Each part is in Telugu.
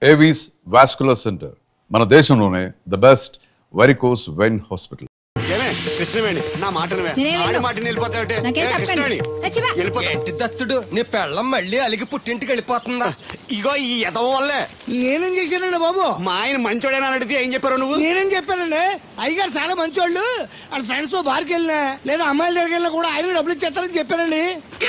ఏవీస్ వాస్కులర్ సెంటర్ మన దేశంలోనే the best varicose vein hospital. Krishnaveni నా మాటను దత్తుడు నీ పెళ్ళం మళ్ళీ అలిగి పుట్టింటికి వెళ్ళిపోతుందా? ఇగో ఈ ఎదవ వల్లే. నేనేం చేశానండి బాబు? మా ఆయన మంచోడేనా అడిగితే ఏం చెప్పారు నువ్వు? నేనేం చెప్పానండి, అయ్యగారు చాలా మంచోళ్ళు, వాళ్ళ ఫ్రెండ్స్ తో బార్కి వెళ్ళినా లేదా అమ్మాయిల దగ్గరికి వెళ్ళినా కూడా ఆయన డబ్బులు ఇచ్చేస్తారని చెప్పానండి.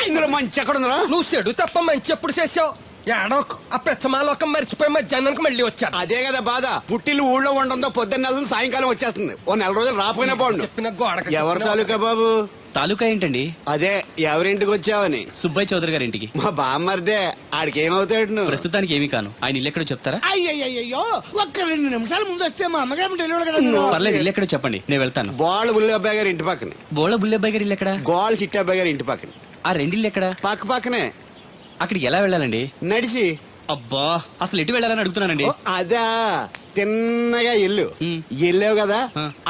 ఇందులో మంచి ఎక్కడ ఉందా? నువ్వు చెడు తప్ప మంచి ఎప్పుడు చేసావు? ఏడోకు ఆ పెచ్చమాలోకం మర్చిపోయి మధ్యాహ్నానికి మళ్ళీ వచ్చాను. అదే కదా బాధ. పుట్టిల్లు ఊళ్ళో ఉండడంతో పొద్దున్న నెలలు సాయంకాలం వచ్చేస్తుంది. ఓ నెల రోజులు రాపోయినా బాగుండు. చెప్పిన గోడకి ఎవరి తాలూకా బాబు? తాలూకా ఏంటండి? అదే ఎవరింటికి వచ్చావని. సుబ్బయ్య చౌదరి గారి ఇంటికి. మా బామ్మర్దే. ఆడికి ఏమవుతాడు నువ్వు? ప్రస్తుతానికి ఏమీ కాను. ఆయన ఇల్లు ఎక్కడో చెప్తారా? అయ్యయ్యో ఒక్క 2 నిమిషాల ముందు వస్తే మా అమ్మగారు తెలియదు కదా. పర్లేదు, ఇల్లు ఎక్కడో చెప్పండి, నేను వెళ్తాను. గోళ్ళ బుల్లి అబ్బాయి గారి ఇంటి పక్కనే. బోళ బుల్లెబ్బాయి గారి ఇల్లు ఎక్కడ? గోళ్ళ చిట్టి అబ్బాయి గారి ఇంటి పక్కనే. ఆ రెండిల్లు ఎక్కడ? పక్క పక్కనే. అక్కడికి ఎలా వెళ్ళాలండి? నడిచి. అబ్బా, అసలు ఎటు వెళ్ళాలని అడుగుతున్నానండి. అదా తిన్నగా ఇల్లు వెళ్ళావు కదా,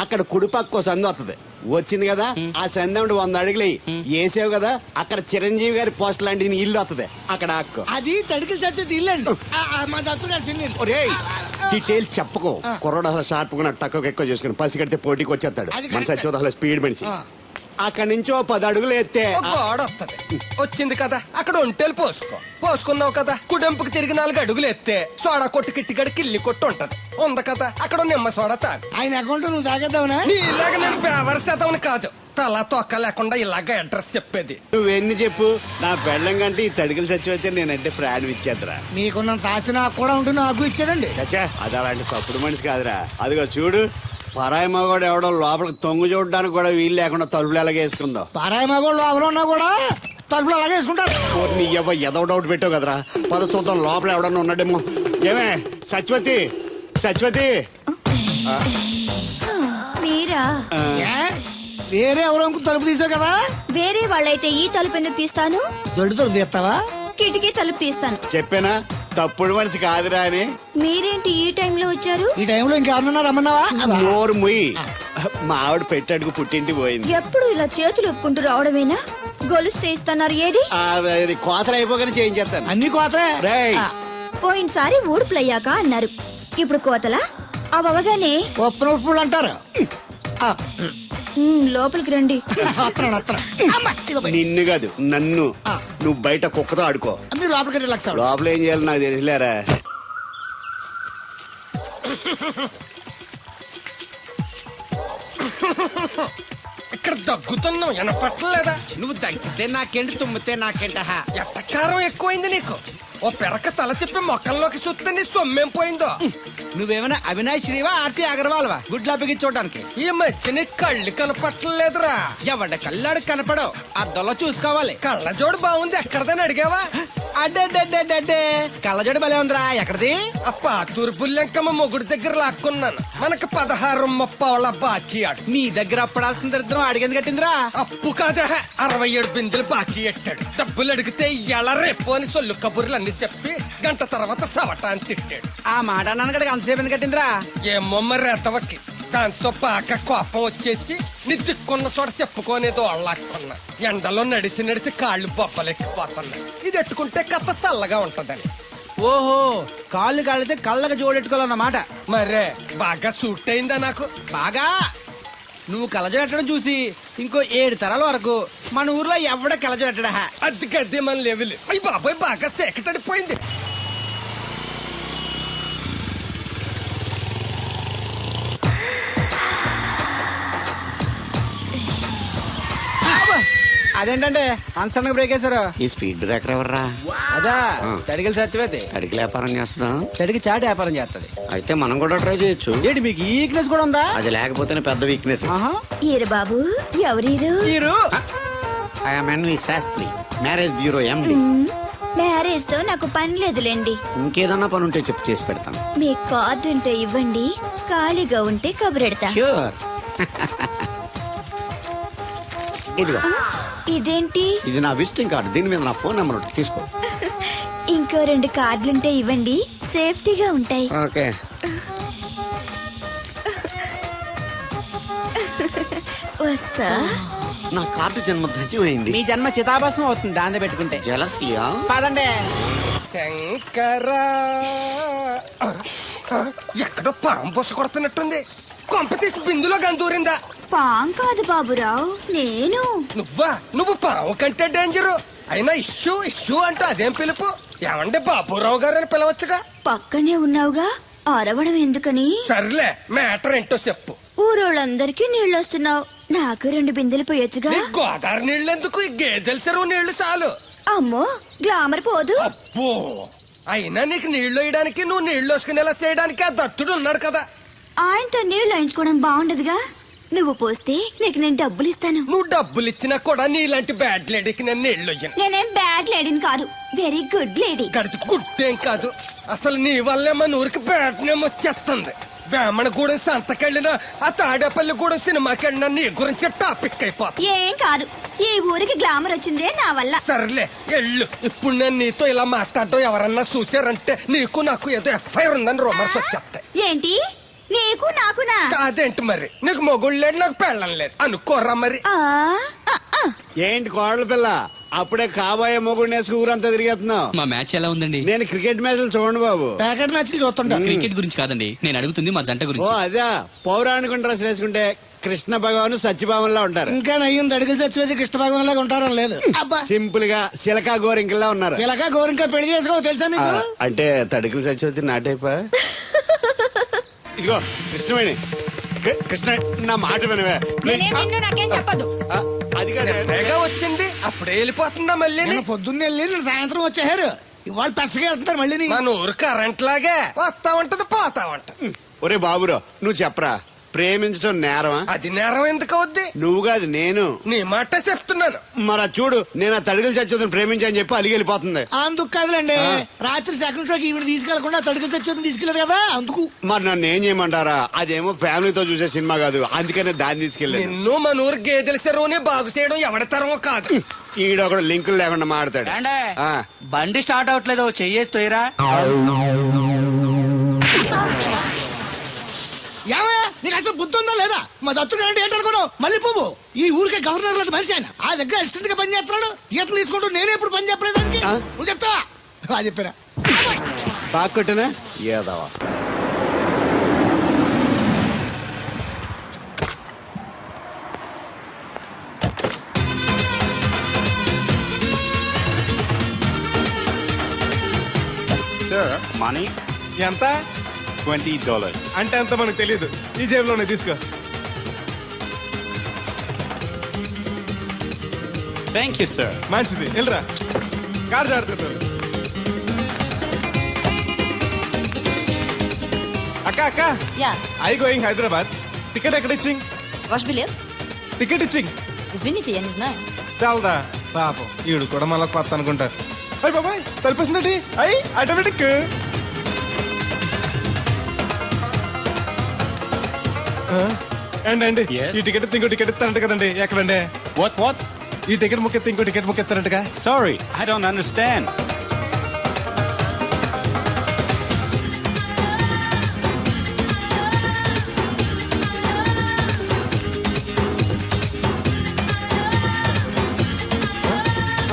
అక్కడ కుడి పక్క సందు వస్తుంది. వచ్చింది కదా, ఆ సందు 100 అడుగులు వేసావు కదా, అక్కడ చిరంజీవి గారి పోస్ట్ లాంటి ఇల్లు వస్తుంది. అక్కడ అక్క అది తడికి చచ్చేది ఇల్లు అండి. మా దత్తు గారు చిన్న ఇల్లు. ఒరేయ్ డీటెయిల్స్ చెప్పుకో. కుర్రోడు అసలు షార్ప్ గా తక్కువ ఎక్కువ చేసుకుని పసి కడితే పోటీకి వచ్చేస్తాడు. మన సచ్చి అసలు స్పీడ్ మనిషి. అక్కడి నుంచి 10 అడుగులు ఎత్తే గోడ వస్తుంది. వచ్చింది కదా, అక్కడ ఒంటేలు పోసుకున్నావు కదా, కుడెంపుకి తిరిగి 4 అడుగులు ఎత్తే సోడా కొట్టు కిట్టిగడి కిల్లి కొట్టు ఉంటది. ఉంది కదా, అక్కడ నిమ్మ సోడా తాగు. ఆయన అకౌంట్ నువ్వు తాగేద్దావునా? నీ ఇలాగ నేను బేవర్ శాతం కాదు, తల తొక్క లేకుండా ఇలాగ అడ్రస్ చెప్పేది. నువ్వెన్ని చెప్పు, నా పెళ్ళం కంటే ఈ తడికలు చచ్చిపోతే నేనంటే ప్రాణం ఇచ్చేద్దరా. మీకున్న తాచి నాకు కూడా ఉంటుంది, నాకు ఇచ్చాడండి. చచ్చా అది అలాంటి తప్పుడు మనిషి కాదురా. అదిగో చూడు, పరాయి మగోడు ఎవడో లోపలికి తొంగు చూడడానికి కూడా వీలు లేకుండా తలుపులు ఎలాగ వేసుకుందో. పరాయి మగోళ్ళు ఎవరు ఉన్నా కూడా తలుపులు అలాగే వేసుకుంటారు. నీ ఏదో డౌట్ పెట్టావు కదరా. పద చూద్దాం లోపల ఎవడన్నా ఉన్నాడేమో. ఏమే సత్యవతి, సత్యవతి. మీరా? వేరే ఎవరో తలుపు తీసావు కదా. వేరే వాళ్ళైతే ఈ తలుపు ఎందుకు తీస్తాను? దొడ్డు తలుపు తీస్తావా? కిటికీ తలుపు తీస్తాను. చెప్పానా తప్పుడు మనిషి కాదురా అని. మీరేంటి ఈ టైంలో వచ్చారు? ఈ టైంలో ఇంకెవరన్నా రమ్మన్నావా? నోరు ముయ్యి. మా ఆవిడ పెట్టాడుకు పుట్టింటి పోయింది. ఎప్పుడు ఇలా చేతులు ఒప్పుకుంటూ రావడమేనా? గొలుస్తే ఇస్తున్నారు, ఏది? కోతలు అయిపోగానే చేయించేస్తాను. అన్ని కోతే. పోయినసారి ఊడుపులయ్యాక అన్నారు, ఇప్పుడు కోతలా? అవగానే ఉప్పులు అంటారు. లోపలికి రండి. నిన్ను కాదు నన్ను. నువ్వు బయట కుక్కతో ఆడుకో. మీరు లోపలికి రిలాక్స్ అవ్వండి. లోపల ఏం చేయాలి నాకు తెలిసిలేరా. ఇక్కడ దగ్గుతున్నావు, వినపట్టలేదా? నువ్వు తగ్గితే నాకేంటి, తుమ్మితే నాకేంట. ఎట్టకారం ఎక్కువైంది నీకు. ఓ పెరక తల తిప్పి మొక్కల్లోకి చూస్తే నీ సొమ్మేం పోయిందో. నువ్వేమైనా అవినాష్ శ్రీవా, ఆర్తి అగర్వాల్వా గుడ్లా బిగించోడానికి? ఈ మధ్య నీ కళ్ళు కనపట్టలేదురా. ఎవడ కళ్ళాడు కనపడవు, అద్దంలో చూసుకోవాలి. కళ్ళజోడు బాగుంది, ఎక్కడదని అడిగావా? అడ్డే కళ్ళజోడు భలే ఉందిరా. ఎక్కడిది? ఆ పాతూరు బుల్లెంకమ్మ మొగుడు దగ్గర లాక్కున్నాను. మనకు 16 బాకీ ఆడు. నీ దగ్గర అప్పడాల్సిన దరిద్రం అడిగింది కట్టిందిరా. అప్పు కాదా, 67 బిందెలు బాకీ ఎట్టాడు. డబ్బులు అడిగితే ఎలా రేపు అని సొల్లు కబుర్లు అన్ని చెప్పి గంట తర్వాత సవటాన్ని తిట్టాడు. ఆ మాట నాన్నగడికి అంతసేపు ఎందుకు కట్టిందిరా? ఏమో మరి ఎతవకి. దాంతో బాగా కోపం వచ్చేసి నీ దిక్కున్న చోట చెప్పుకోనేదో అళ్ళాక్కున్నా. ఎండలో నడిచి కాళ్ళు బొబ్బలెక్కిపోతున్నాయి. ఇది ఎట్టుకుంటే కథ చల్లగా ఉంటదని. ఓహో, కాళ్ళు కాళ్ళైతే కళ్ళకి జోడెట్టుకోవాలన్నమాట. మరే బాగా సూట్ అయిందా నాకు? బాగా. నువ్వు కలజడట్టడం చూసి ఇంకో 7 తరాల వరకు మన ఊర్లో ఎవడ కలజడట్టడా. అది గడ్డి మన లెవెల్. అయ్యి బాబాయ్ బాగా సేకటడిపోయింది. అదేంటంటే అన్సడన్ బ్రేక్ వేశారు. ఈ స్పీడ్ బ్రేకర్ ఎవర్రా? అదా తడికి సత్యవేతి. తడికి వ్యాపారం చేస్తున్నా. తడికి చాటి వ్యాపారం చేస్తది. అయితే మనం కూడా ట్రై చేయొచ్చు. ఏంటి మీకు ఈ వీక్నెస్ కూడా ఉందా? అది లేకపోతేనే పెద్ద వీక్నెస్. ఈరు బాబు, ఎవరీరు? Shastri, marriage bureau MD. Marriage తో నాకు పని లేదులేండి. ఇంకేదన్నా పని ఉంటే చెప్పు, చేసి పెడతాను. మీ కార్డు ఉంటే ఇవ్వండి, ఖాళీగా ఉంటే కబురెడతా. ష్యూర్. ఇదిగో. ఇదేంటి? ఇది నా విజిటింగ్ కార్డు. దీని మీద నా ఫోన్ నెంబర్ ఉంటుంది, తీసుకో. ఇంకో 2 కార్డులుంటే ఇవ్వండి, సేఫ్టీగా ఉంటాయి. ఓకే. వస్తా. నా కార్డు జన్మ ధన్యమైంది. మీ జన్మ చితాభస్మం అవుతుంది దాన్ని పెట్టుకుంటే. జలసియా. పదండి. శంకరా ఎక్కడో పాము బొస్స కొడుతున్నట్టుంది. కొంప తీసి బిందులో గందూరిందా? పాం కాదు బాబురావు, నేను. నువ్వు పాము కంటే డేంజరు. అయినా ఇష్యూ ఇష్యూ అంటూ అదేం పిలుపు? ఏమండి బాబురావు గారు అని పిలవచ్చుగా. పక్కనే ఉన్నావుగా, అరవడం ఎందుకని? సర్లే, మ్యాటర్ ఏంటో చెప్పు. ఊరోళ్ళందరికీ నీళ్ళు వస్తున్నావు, నాకు 2 బిందెలు పోయొచ్చుగా. ఈ గోదావరి నీళ్ళెందుకు? ఈ గేదెల చెరువు నీళ్లు చాలు. అమ్మో, గ్లామర్ పోదు. అబ్బో, అయినా నీకు నీళ్లు వేయడానికి, నువ్వు నీళ్లు వేసుకునేలా చేయడానికి ఆ దత్తుడు ఉన్నాడు కదా. ఆయనతో నీళ్లు వేయించుకోవడం బాగుండదుగా. నువ్వు పోస్తే నీకు నేను డబ్బులు ఇస్తాను. నువ్వు డబ్బులు ఇచ్చినా కూడా నీలాంటి బ్యాడ్ లేడీకి నేను నీళ్లు వేయను. నేనేం బ్యాడ్ లేడీని కాదు, వెరీ గుడ్ లేడీ. గడిచి గుడ్డేం కాదు. అసలు నీ వల్లే మన ఊరికి బ్యాడ్ నేమ్ వచ్చేస్తుంది. బ్రాహ్మణగూడెం సంతకెళ్ళినా, ఆ తాడేపల్లిగూడెం సినిమాకి వెళ్ళినా నీ గురించి టాపిక్ అయిపోతుంది. ఏం కాదు, ఈ ఊరికి గ్లామర్ వచ్చిందే నా వల్ల. సర్లే ఎళ్ళు. ఇప్పుడు నేను నీతో ఇలా మాట్లాడటం ఎవరన్నా చూసారంటే నీకు నాకు ఏదో ఎఫ్ఐఆర్ ఉందని రూమర్స్ వచ్చేస్తాయి. ఏంటి, నీకు నాకునా? అదేంటి మరి, నీకు మొగుళ్ళు లేడు, నాకు పెళ్ళం లేదు అనుకోరా మరి. ఆ, ఆ, ఆ. ఏంటి కోడల పిల్ల, అప్పుడే కాబోయే మొగుడు నేసుకు ఊరంతా తిరిగేస్తున్నావు? మా మ్యాచ్ ఎలా ఉందండి? నేను క్రికెట్ మ్యాచ్లు చూడండి బాబు. ప్యాకెట్ మ్యాచ్లు చూస్తుంటా. క్రికెట్ గురించి కాదండి, నేను అడుగుతుంది మా జంట ఓ గురించి. అదే, పౌరాణిక డ్రెస్ వేసుకుంటే కృష్ణ భగవాన్ సత్యభావంలా ఉంటారు. ఇంకా నయ్యం అడిగిన చచ్చిపోతే కృష్ణ భగవాన్ లాగా ఉంటారని లేదు. అబ్బా, సింపుల్ గా సిలకా గోరింకల్లా ఉన్నారు. ఇలాగా గోరింకా పెళ్లి చేసుకో తెలుసా ఆ, నీకు? అంటే తడికలు సచ్చిపోతే నాటైపా. ఇదిగో కృష్ణవేణి, కృష్ణ నా మాట వినవే. నాకేం చెప్పదు. ఆ, అది కాదే. తెగ వచ్చింది అప్పుడే వెళ్ళిపోతుందా మళ్ళీ? నిన్న పొద్దున్న వెళ్ళి నిన్న సాయంత్రం వచ్చేసారు. ఇవాళ పెసగా వెళ్తున్నారు మళ్ళీ. మన ఊరు కరెంట్ లాగే వస్తా ఉంటది పోతా ఉంటది. ఒరే బాబురో, నువ్వు చెప్పరా, ప్రేమించడం నేరమా? అది నేరం ఎందుకు అవుద్ది? నువ్వు కాదు నేను. నీ మాట చెప్తున్నాను. మరి అది చూడు, నేను ఆ తడికలు చచ్చిపోతుంది ప్రేమించని చెప్పి అలిగి వెళ్ళిపోతుంది. అందుకు కాదులేండి, రాత్రి సెకండ్ షోకి ఈవిడ తీసుకెళ్లకుండా తడుకు చచ్చి తీసుకెళ్లారు కదా అందుకు. మరి నన్ను ఏం చేయమంటారా? అదేమో ఫ్యామిలీతో చూసే సినిమా కాదు, అందుకనే దాన్ని తీసుకెళ్ళాను. నిన్ను మన ఊరు గేదెల చెరువుని బాగు చేయడం ఎవరి తరమో కాదు. ఈడొకడు లింకులు లేకుండా మాడతాడు. ఆ, బండి స్టార్ట్ అవట్లేదు, చెయ్యేసి తోయరా. ఏమయ్యా, నీకు అసలు బుద్ధి ఉందా లేదా? మా దత్తుడు అంటే ఏంటనుకున్నావు? మళ్ళీ పువ్వు ఈ ఊరికే గవర్నర్ లాంటి మనిషి ఆయన. ఆ దగ్గర అసిస్టెంట్ గా పని చేస్తున్నాడు. ఈతలు తీసుకుంటూ నేనే ఎప్పుడు పని చెప్పలేదానికి. నువ్వు చెప్తావా? బాగా చెప్పారా? బాగా కొట్టినా ఏదవా. సార్ మనీ ఎంత? $20. అంటే ఎంత మనకు తెలియదు. ఈ జేబులోనే తీసుకో. Thank you sir. మంచిది, వెళ్ళరా. కార్ జాడుతున్నారు. అక్క అక్క, Yeah, I going Hyderabad. Ticket ఎక్కడ ఇచ్చింగ్? wash bill. టికెట్ ఇచ్చింగ్ Is Vinny and is nine. చాలదా? పాపం ఈడు కూడా మళ్ళీ కొత్త అనుకుంటారు. అయ్యి బాబాయ్, తలిపేసిందండి. అయ్యి ఆటోమేటిక్. అండి Yes. ఈ టికెట్ ఇంకో టికెట్ ఇస్తారంట కదండి. ఎక్కడండి? What? ఈ టికెట్ ముక్కెత్తి ఇంకో టికెట్ ముక్కెత్తారంటగా. Sorry, I don't understand.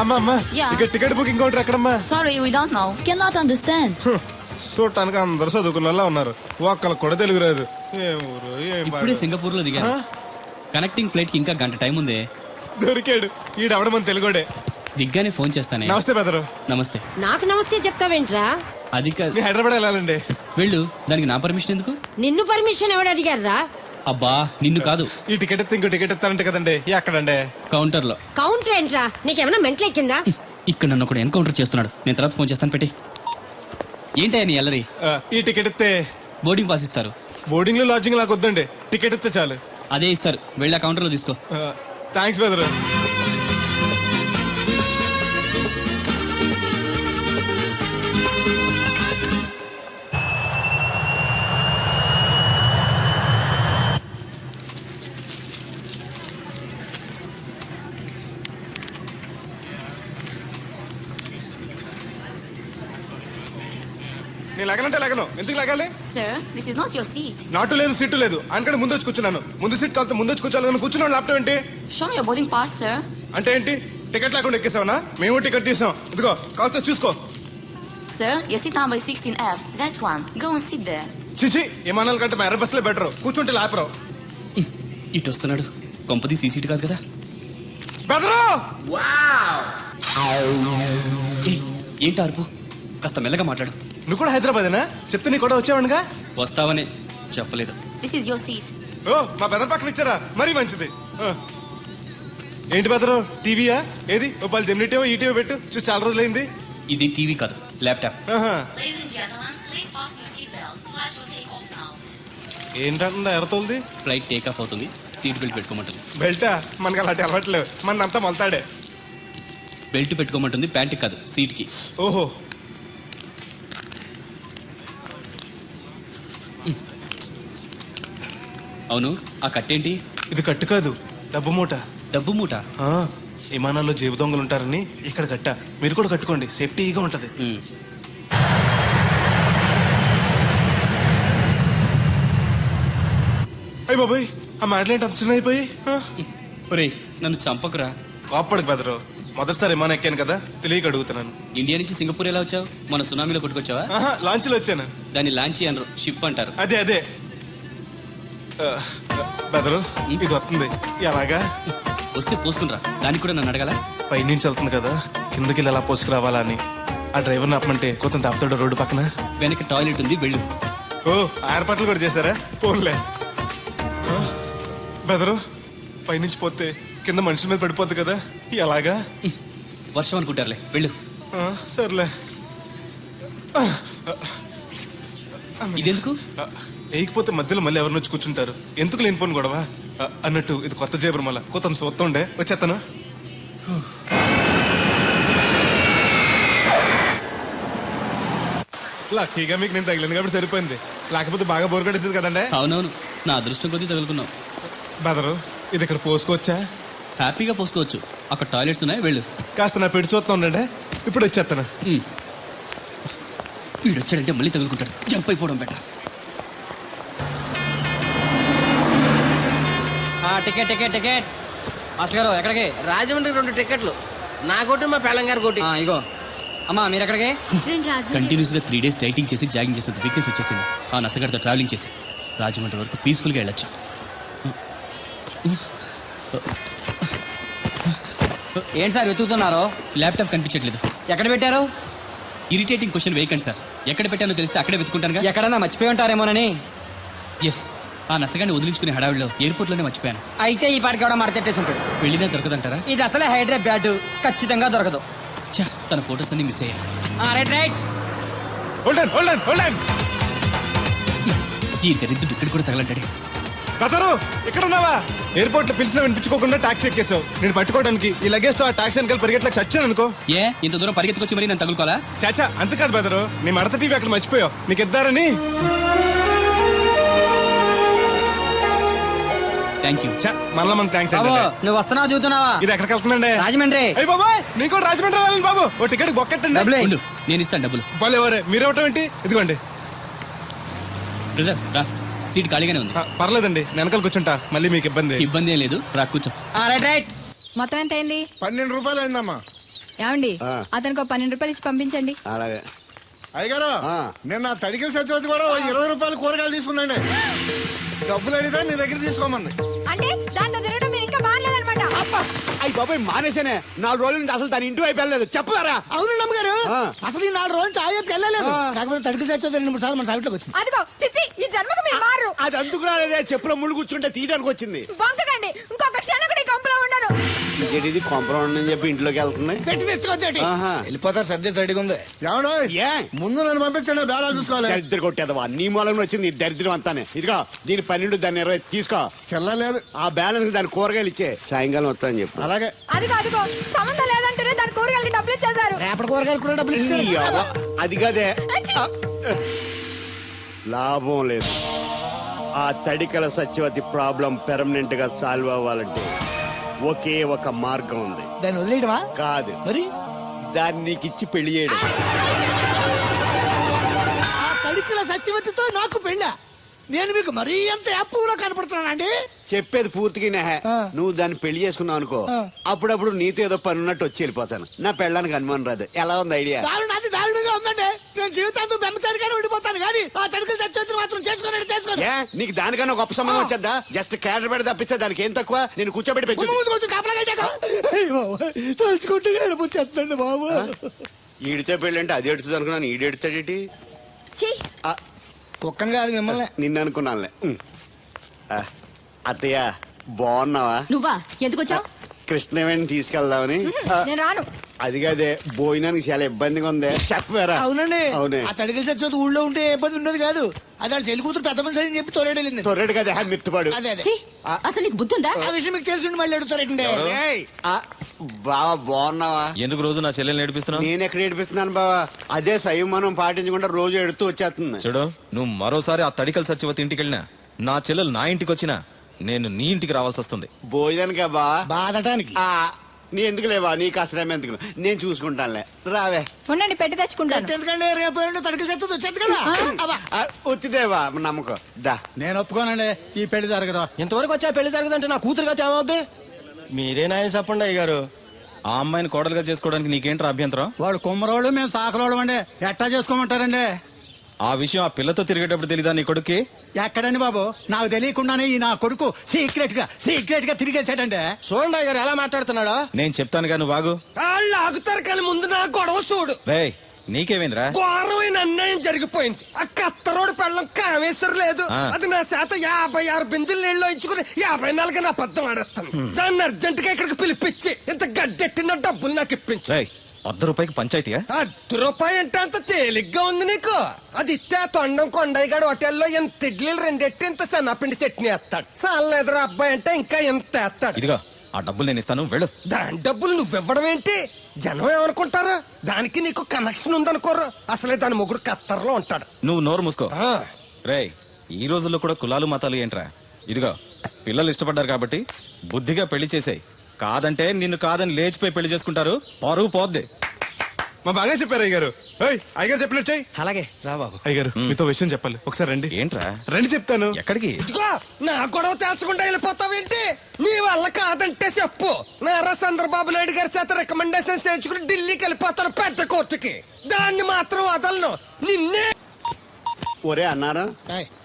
అమ్మా అమ్మా, Yeah. ఇక టికెట్ బుకింగ్ కౌంటర్ ఎక్కడమ్మా? Sorry, we don't know. Cannot understand. చూడటానికి అందరు చదువుకున్న వాళ్ళ ఉన్నారు, ఒక్కళ్ళకి కూడా తెలుగు రాదు. ఏ ఊరు ఏం ఇప్పుడే పాడు. సింగపూర్ లో దిగాను. కనెక్టింగ్ ఫ్లైట్ కి ఇంకా గంట టైం ఉంది. దొరికాడు ఈడవడం మన తెలుగుడే. దిగ్గానే ఫోన్ చేస్తానే. నమస్తే బెదరు. నమస్తే. నాకు నమస్తే చెప్తావేంట్రా? అది కాదు, మీ హైదరాబాద్ వెళ్ళాలండి. వెళ్ళు. దానికి నా పర్మిషన్ ఎందుకు? నిన్ను పర్మిషన్ ఎవడు అడిగారా? అబ్బా, నిన్ను కాదు, ఈ టికెట్ ఎత్తి ఇంకో టికెట్ ఇస్తారంట కదండి. ఎక్కడండి? కౌంటర్ లో. కౌంటర్ ఏంట్రా? నీకేమైనా మెంటల్ ఎక్కిందా? ఇక్కడ నన్ను ఒకడు ఎన్కౌంటర్ చేస్తున్నాడు. నేను తర్వాత ఫోన్ చేస్తాను, పెట్టి. ఏంటయ్యా నీ అల్లరి? ఈ టికెట్ ఇస్తే బోర్డింగ్ పాస్ ఇస్తారు. బోర్డింగ్ లో లాడ్జింగ్ నాకు వద్దండి, టికెట్ ఇస్తే చాలు. అదే ఇస్తారు, వెళ్ళి ఆ కౌంటర్ లో తీసుకో. థ్యాంక్స్ బెదరు. నేను లగనంటే లగను. ఎందుకు లగాలి? Sir, this is not your seat. నాటు లేదు, సీటు లేదు. అందుకని ముందు వచ్చి కూర్చున్నాను. ముందు సీట్ కావాలి, ముందు వచ్చి కూర్చోాలని కూర్చున్నాను. ల్యాప్టాప్ ఏంటి? Show me your boarding pass, sir. అంటే ఏంటి? టికెట్ లేకుండా ఎక్కేసావనా? మేము టికెట్ తీసాం. ఇదిగో కాస్త చూసుకో. Sir, your seat number is 16F. That one. Go and sit there. చిచి విమానాల కంటే మా ఎర్ర బస్సులో బెటర్ కూర్చుంటే లేపరు ఇటు వస్తున్నాడు. కొంపది సీసీటీ కాదు కదా. బెదరు ఏయ్, ఏంటి అరుపు? కాస్త మెల్లగా మాట్లాడు. నువ్వు కూడా హైదరాబాదేనా? చెప్తే నీ కూడా వచ్చావనుగా. వస్తావనే చెప్పలేదు. This is your seat. ఓ మా బెదర్ పక్కన ఇచ్చారా? మరీ మంచిది. ఏంటి బెదరు టీవీయా? ఏది ఓ పలు జెమినిటీవో ఈటీవో పెట్టు చూసి చాలా రోజులైంది. ఇది టీవీ కాదు, laptop. Ladies and gentlemen, please fasten your seatbelts. Flight will take off now. ఏంటంటుందా ఎర్రతోల్ది? ఫ్లైట్ టేక్ ఆఫ్ అవుతుంది. సీట్ బెల్ట్ పెట్టుకోమంటుంది. బెల్టా? మనకి అలాంటి అలవాట్లేవు, మనంతా మొలతాడే. బెల్ట్ పెట్టుకోమంటుంది, ప్యాంట్కి కాదు సీట్కి. ఓహో అవును, ఆ కట్టేంటి? ఇది కట్టు కాదు, డబ్బు మూట. డబ్బు మూట. ఆ, విమానాల్లో జేబు దొంగలు ఉంటారని ఇక్కడ కట్ట. మీరు కూడా కట్టుకోండి, సేఫ్టీగా ఉంటది. అయ్య బాబాయ్, ఆ మాటలేంటి అంత చిన్న అయిపోయి? ఒరేయ్, నన్ను చంపకురా. కోప్పడికి బెదరు, మొదటిసారి విమానం ఎక్కాను కదా, తెలియక అడుగుతున్నాను. ఇండియా నుంచి సింగపూర్ ఎలా వచ్చావు? మన సునామీలో కొట్టుకొచ్చావా? ఆహా, లాంచ్లో వచ్చాను. దాన్ని లాంచీ అనరు, షిప్ అంటారు. అదే అదే. బెదరు, ఇది వస్తుంది ఎలాగా? వస్తే పోసుకునిరా. దానికి కూడా నన్ను అడగాల? పైనుంచి వెళ్తుంది కదా, కిందకి ఎలా పోసుకురావాలా అని. ఆ డ్రైవర్ని ఆపమంటే కొంత దాపుతాడు రోడ్డు పక్కన. వెనక టాయిలెట్ ఉంది, వెళ్ళు. ఓ, ఏర్పాట్లు కూడా చేశారా? పోన్లే. బెదరు, పైనుంచి పోతే కింద మనుషుల మీద పడిపోద్ది కదా, ఎలాగా? వర్షం అనుకుంటారులే, వెళ్ళు. సర్లే. ఇదెందుకు? వేయకపోతే మధ్యలో మళ్ళీ ఎవరిని వచ్చి కూర్చుంటారు, ఎందుకు లేనిపోను గొడవ అన్నట్టు. ఇది కొత్త జేబురు, మళ్ళా కొత్త చూస్తుండే వచ్చేస్తాను. లక్కీగా మీకు నేను తగిలింది కాబట్టి సరిపోయింది, లేకపోతే బాగా బోర్ కట్టేసింది కదండి. అవునవును, నా అదృష్టం కొద్దీ తగులుకున్నావు. బెదరు, ఇది ఇక్కడ పోసుకోవచ్చా? హ్యాపీగా పోసుకోవచ్చు, అక్కడ టాయిలెట్స్ ఉన్నాయి, వెళ్ళు. కాస్త నా పెట్టి చూస్తా ఉండండి, ఇప్పుడు వచ్చేస్తాను. వీడు వచ్చాడంటే మళ్ళీ తగులుకుంటాడు, జంప్ అయిపోవడం better. Ticket ticket ticket master గారు ఎక్కడికి? రాజమండ్రి 2 టికెట్లు, నా కోటి మా పెళ్ళం గారి కోటి. ఇగో అమ్మా, మీరు ఎక్కడికి? కంటిన్యూస్ గా 3 days డైటింగ్ చేసి జాగింగ్ చేసేది వీక్నెస్ వచ్చేసింది. ఆ నసగడతో ట్రావెలింగ్ చేసి రాజమండ్రి వరకు పీస్ఫుల్గా వెళ్ళొచ్చు. ఏంటి సార్ వెతుకుతున్నారు? ల్యాప్టాప్ కనిపించట్లేదు. ఎక్కడ పెట్టారు? ఇరిటేటింగ్ క్వశ్చన్ వేయకండి సార్. ఎక్కడ పెట్టానో తెలిస్తే అక్కడే వెతుకుంటానుగా. ఎక్కడన్నా మర్చిపోయి ఉంటారేమోనని. ఎస్, ఆ నసగాన్ని వదిలించుకునే హడావిడిలో ఎయిర్పోర్ట్లోనే మర్చిపోయాను. అయితే ఈ పాటికి కూడా మడతెట్టేసి ఉంటాడు. వెళ్ళినా దొరకదంటారా? ఇది అసలే హైదరాబాద్, ఖచ్చితంగా దొరకదు. చా, తన ఫొటోస్ అన్ని మిస్ అయ్యాయి. Right right. ఈ దరిద్రుడు ఇక్కడ కూడా తగలంటాడే. బెదరు, ఇక్కడ ఉన్నావా? ఎయిర్పోర్ట్ లో పిలిచినా వినిపించుకోకుండా టాక్సీ ఎక్కేసావు. నేను పట్టుకోవడానికి ఈ లగేజ్ తో ఆ టాక్సీ వెనకాల పరిగెట్లా చచ్చాను అనుకో. ఏ, ఇంత దూరం పరిగెత్తుకొచ్చి మరి నేను తగులుకోవాలా? చాచా, అంత కాదు బెదరు, నీ మడత టీవీ అక్కడ మర్చిపోయావు, నీకు ఇద్దారని. Thank you. మళ్ళా మనకు థ్యాంక్స్ అండి. నువ్వు వస్తున్నావు చూస్తున్నావా? ఇది ఎక్కడికి వెళ్తుందండి? రాజమండ్రి. అయ్యి బాబాయ్, నీకు కూడా రాజమండ్రి వెళ్ళాలి బాబు. ఓ టికెట్ బొక్కెట్టండి. ఉండు, నేను ఇస్తాను డబ్బులు. బాలే ఎవరే, మీరు ఇవ్వటం ఏంటి? ఇదిగోండి. బ్రదర్ రా, సీట్ ఖాళీగానే ఉంది. పర్లేదండి, నేను వెనకాల కూర్చుంటా, మళ్ళీ మీకు ఇబ్బంది. ఇబ్బంది ఏం లేదు, రా కూర్చో. Right right. మొత్తం ఎంత అయింది? 12 రూపాయలు అయిందమ్మా. ఏమండి, అతనికి 12 రూపాయలు ఇచ్చి పంపించండి. అలాగే. అయ్యగారు, నిన్న తడికిల సత్యవతి కూడా 20 రూపాయలు కూరగాయలు తీసుకుందండి. డబ్బులు అడిగితే నీ దగ్గర తీసుకోమంది. అంటే దాంతో తిరగడం మీరు ఇంకా మారలేదన్నమాట. అయ్యి బాబాయ్, మానేశానే. 4 రోజుల నుంచి అసలు దాని ఇంటి వైపు వెళ్ళలేదు. చెప్పారా? అవును అమ్మగారు, అసలు ఈ 4 రోజులు చాయపు వెళ్ళలేదు. కాకపోతే తడికి సత్యవతి 2-3 సార్లు మన సైట్లోకి వచ్చింది. అదిగో చిచ్చి, ఈ జన్మకు మీరు మారు. అది అందుకు రాలేదే, చెప్పులో ముళ్ళు కూర్చుంటే తీయడానికి వచ్చింది. బొంకకండి, ఇంకొక క్షణం కూడా ఈ కంపలో ఉండను. ఇది కాంపౌండ్ అని చెప్పి ఇంట్లోకి వెళ్తుంది. పెట్టి తెచ్చుకోండి, వెళ్ళిపోతారు. సర్ది రెడీగా ఉంది. ఏమన్నా ముందు నన్ను పంపించండి, బేరాలు చూసుకోవాలి. దరిద్ర కొట్టేదవా, నీ మూలంలో వచ్చింది ఈ దరిద్రం అంతానే. ఇదిగో దీని 12, దాన్ని 20 తీసుకో. చెల్లలేదు. ఆ బ్యాలెన్స్ దాని కూరగాయలు ఇచ్చే, సాయంకాలం వస్తాయని చెప్పు. అలాగే. అదిగో అదిగో, సంబంధం లేదంటేనే దాని కూరగాయలకి డబ్బులు ఇచ్చేశారు. రేపటి కూరగాయలు కూడా డబ్బులు ఇచ్చారు. అది కదే, లాభం లేదు. ఆ తడికల సత్యవతి ప్రాబ్లం పెర్మనెంట్ గా సాల్వ్ అవ్వాలంటే ఒకే ఒక మార్గం ఉంది. దాన్ని వదిలేయడమా? కాదు మరి, దాన్ని నీకు ఇచ్చి పెళ్లి చేయడం. ఆ తడికల సత్యవతితో నాకు పెళ్ళ. నేను మీకు మరీ అంత యాప్లో కనపడుతున్నానండి. చెప్పేది పూర్తిగా నెహ. నువ్వు దాన్ని పెళ్లి చేసుకున్నావు అనుకో, అప్పుడప్పుడు నీతో ఏదో పని ఉన్నట్టు వచ్చి వెళ్ళిపోతాను. నా పెళ్ళానికి అనుమానం రాదు. ఎలా ఉంది ఐడియా? అది దారుణంగా ఉందండి. నేను జీవితాంతం బెమ్మసారిగానే ఉండిపోతాను కానీ ఆ తడికలు చచ్చి మాత్రం చేసుకోను. ఏ నీకు దానికన్నా గొప్ప సంబంధం వచ్చేద్దా? జస్ట్ క్యాడర్ పెడితే తప్పిస్తే దానికి ఏం తక్కువ? నేను కూర్చోబెట్టి పెంచు. తలుచుకుంటే ఏడిపోతుందండి బాబు. ఈడితే పెళ్ళి అంటే అది ఎడుతుంది అనుకున్నాను. ఈడు ఎడుతాడేటి? కుక్కను కాదు మిమ్మల్ని. నిన్ను అనుకున్నానులే. అత్తయ్య బాగున్నావా? నువ్వా ఎందుకు వచ్చావు? కృష్ణవేణి తీసుకెళ్దామని. నేను రాను. అది కాదే, భోజనానికి చాలా ఇబ్బందిగా ఉంది. చెప్పారా? అవునండి. అవునే. ఆ తడికలు చచ్చి ఊళ్ళో ఉంటే ఏ ఇబ్బంది ఉండదు కాదు. అది వాళ్ళ చెల్లి కూతురు పెద్ద మనిషి అని చెప్పి తోలేడెళ్ళింది. తొర్రెడు కదా మిత్తుపాడు. అదే అదే. ఛీ, అసలు నీకు బుద్ధి ఉందా? ఆ విషయం మీకు తెలిసి మళ్ళీ అడుగుతారండి. బావా బాగున్నావా? ఎందుకు రోజు నా చెల్లెల్ని నేర్పిస్తున్నావు? నేను ఎక్కడ ఏడిపిస్తున్నాను బావా? అదే సంయమనం పాటించకుండా రోజు ఎడుతూ వచ్చేస్తుంది. చూడు, నువ్వు మరోసారి ఆ తడికల సత్యవతి ఇంటికి వెళ్ళినా, నా చెల్లెలు నా ఇంటికి వచ్చినా, నేను నీ ఇంటికి రావాల్సి వస్తుంది. భోజనానికా బావా? బాధటానికి. నీ ఎందుకు లేవా? నీకు అసలు ఎందుకు? నేను చూసుకుంటానులే. రావే. ఉండండి పెట్టి తెచ్చుకుంటాను. ఎందుకంటే రేపు తడికలు చచ్చి వచ్చేది కదా. ఒత్తిదేవా నమ్మకం. దా. నేను ఒప్పుకోనండి, ఈ పెళ్లి జరగదు. ఇంతవరకు వచ్చా పెళ్లి జరగదంటే నా కూతురుగా ఏమవుద్ది? మీరే నాయ చెప్పండి అయ్య గారు. ఆ అమ్మాయిని కోడలుగా చేసుకోవడానికి నీకేంట్రా అభ్యంతరం? వాడు కుమ్మరోళ్ళు, మేము సాకరోళ్ళు అండి. ఎట్టా చేసుకోమంటారండి? ఆ విషయం ఆ పిల్లతో తిరిగేటప్పుడు తెలీదా నీ కొడుక్కి? ఎక్కడండి బాబు, నాకు తెలియకుండానే ఈ నా కొడుకు సీక్రెట్ గా తిరిగేసాడండి. చూడండి అయ్య గారు ఎలా మాట్లాడుతున్నాడా. నేను చెప్తానుగా, నువ్వు బాగు. వాళ్ళు ఆగుతారు కానీ ముందు నా గొడవ చూడు. రేయ్, నీకేమైందిరా? ఘోరమైన అన్యాయం జరిగిపోయింది. ఆ కత్తరోడు పెళ్ళం కామేశ్వరం లేదు. అది నా చేత 56 బిందులు నీళ్ళు ఇచ్చుకుని 54 నా అబద్ధం ఆడేస్తాను. దాన్ని అర్జెంట్ గా ఇక్కడికి పిలిపించి ఇంత గడ్డెట్టిన డబ్బులు నాకు ఇప్పించు. రేయ్, ₹100 పంచాయతీయా? ₹1 అంటే అంత తేలిగ్గా ఉంది నీకు? అది ఇస్తే ఆ తొండం కొండయ్యగాడు హోటల్లో ఎంత ఇడ్లీలు 2 ఎట్టి ఇంత సన్నపిండి చట్నీ వేస్తాడు. సాల ఎదురు అబ్బాయి అంటే ఇంకా ఎంత వేస్తాడు. ఇదిగో ఆ డబ్బులు నేను ఇస్తాను, వెళ్ళు. దాని డబ్బులు నువ్వివ్వడం ఏంటి? జనం ఏమనుకుంటారు? దానికి నీకు కనెక్షన్ ఉందనుకోరు. అసలే దాని ముగ్గురు కత్తర్లో ఉంటాడు. నువ్వు నోరు మూసుకో. రేయ్, ఈ రోజుల్లో కూడా కులాలు మతాలు ఏంట్రా? ఇదిగో, పిల్లలు ఇష్టపడ్డారు కాబట్టి బుద్ధిగా పెళ్లి చేసేయ్. కాదంటే నిన్ను కాదని లేచిపోయి పెళ్లి చేసుకుంటారు, పరువు పోద్ది. మా బాగా చెప్పారు అయ్యగారు. అయ్యగారు చెప్పినట్టు చెయ్యి. అలాగే రా బాబు. అయ్యగారు మీతో విషయం చెప్పాలి, ఒకసారి రండి. ఏంట్రా? రండి చెప్తాను. ఎక్కడికి? ఇదిగో నా గొడవ తెలుసుకుంటా వెళ్ళిపోతావేంటి? నీ వల్ల కాదంటే చెప్పు. నారా చంద్రబాబు నాయుడు గారి చేత రికమెండేషన్ చేయించుకుని ఢిల్లీకి వెళ్ళిపోతాను పెద్ద కోర్టుకి. దాన్ని మాత్రం వదలను. నిన్నే. ఒరే అన్నారా,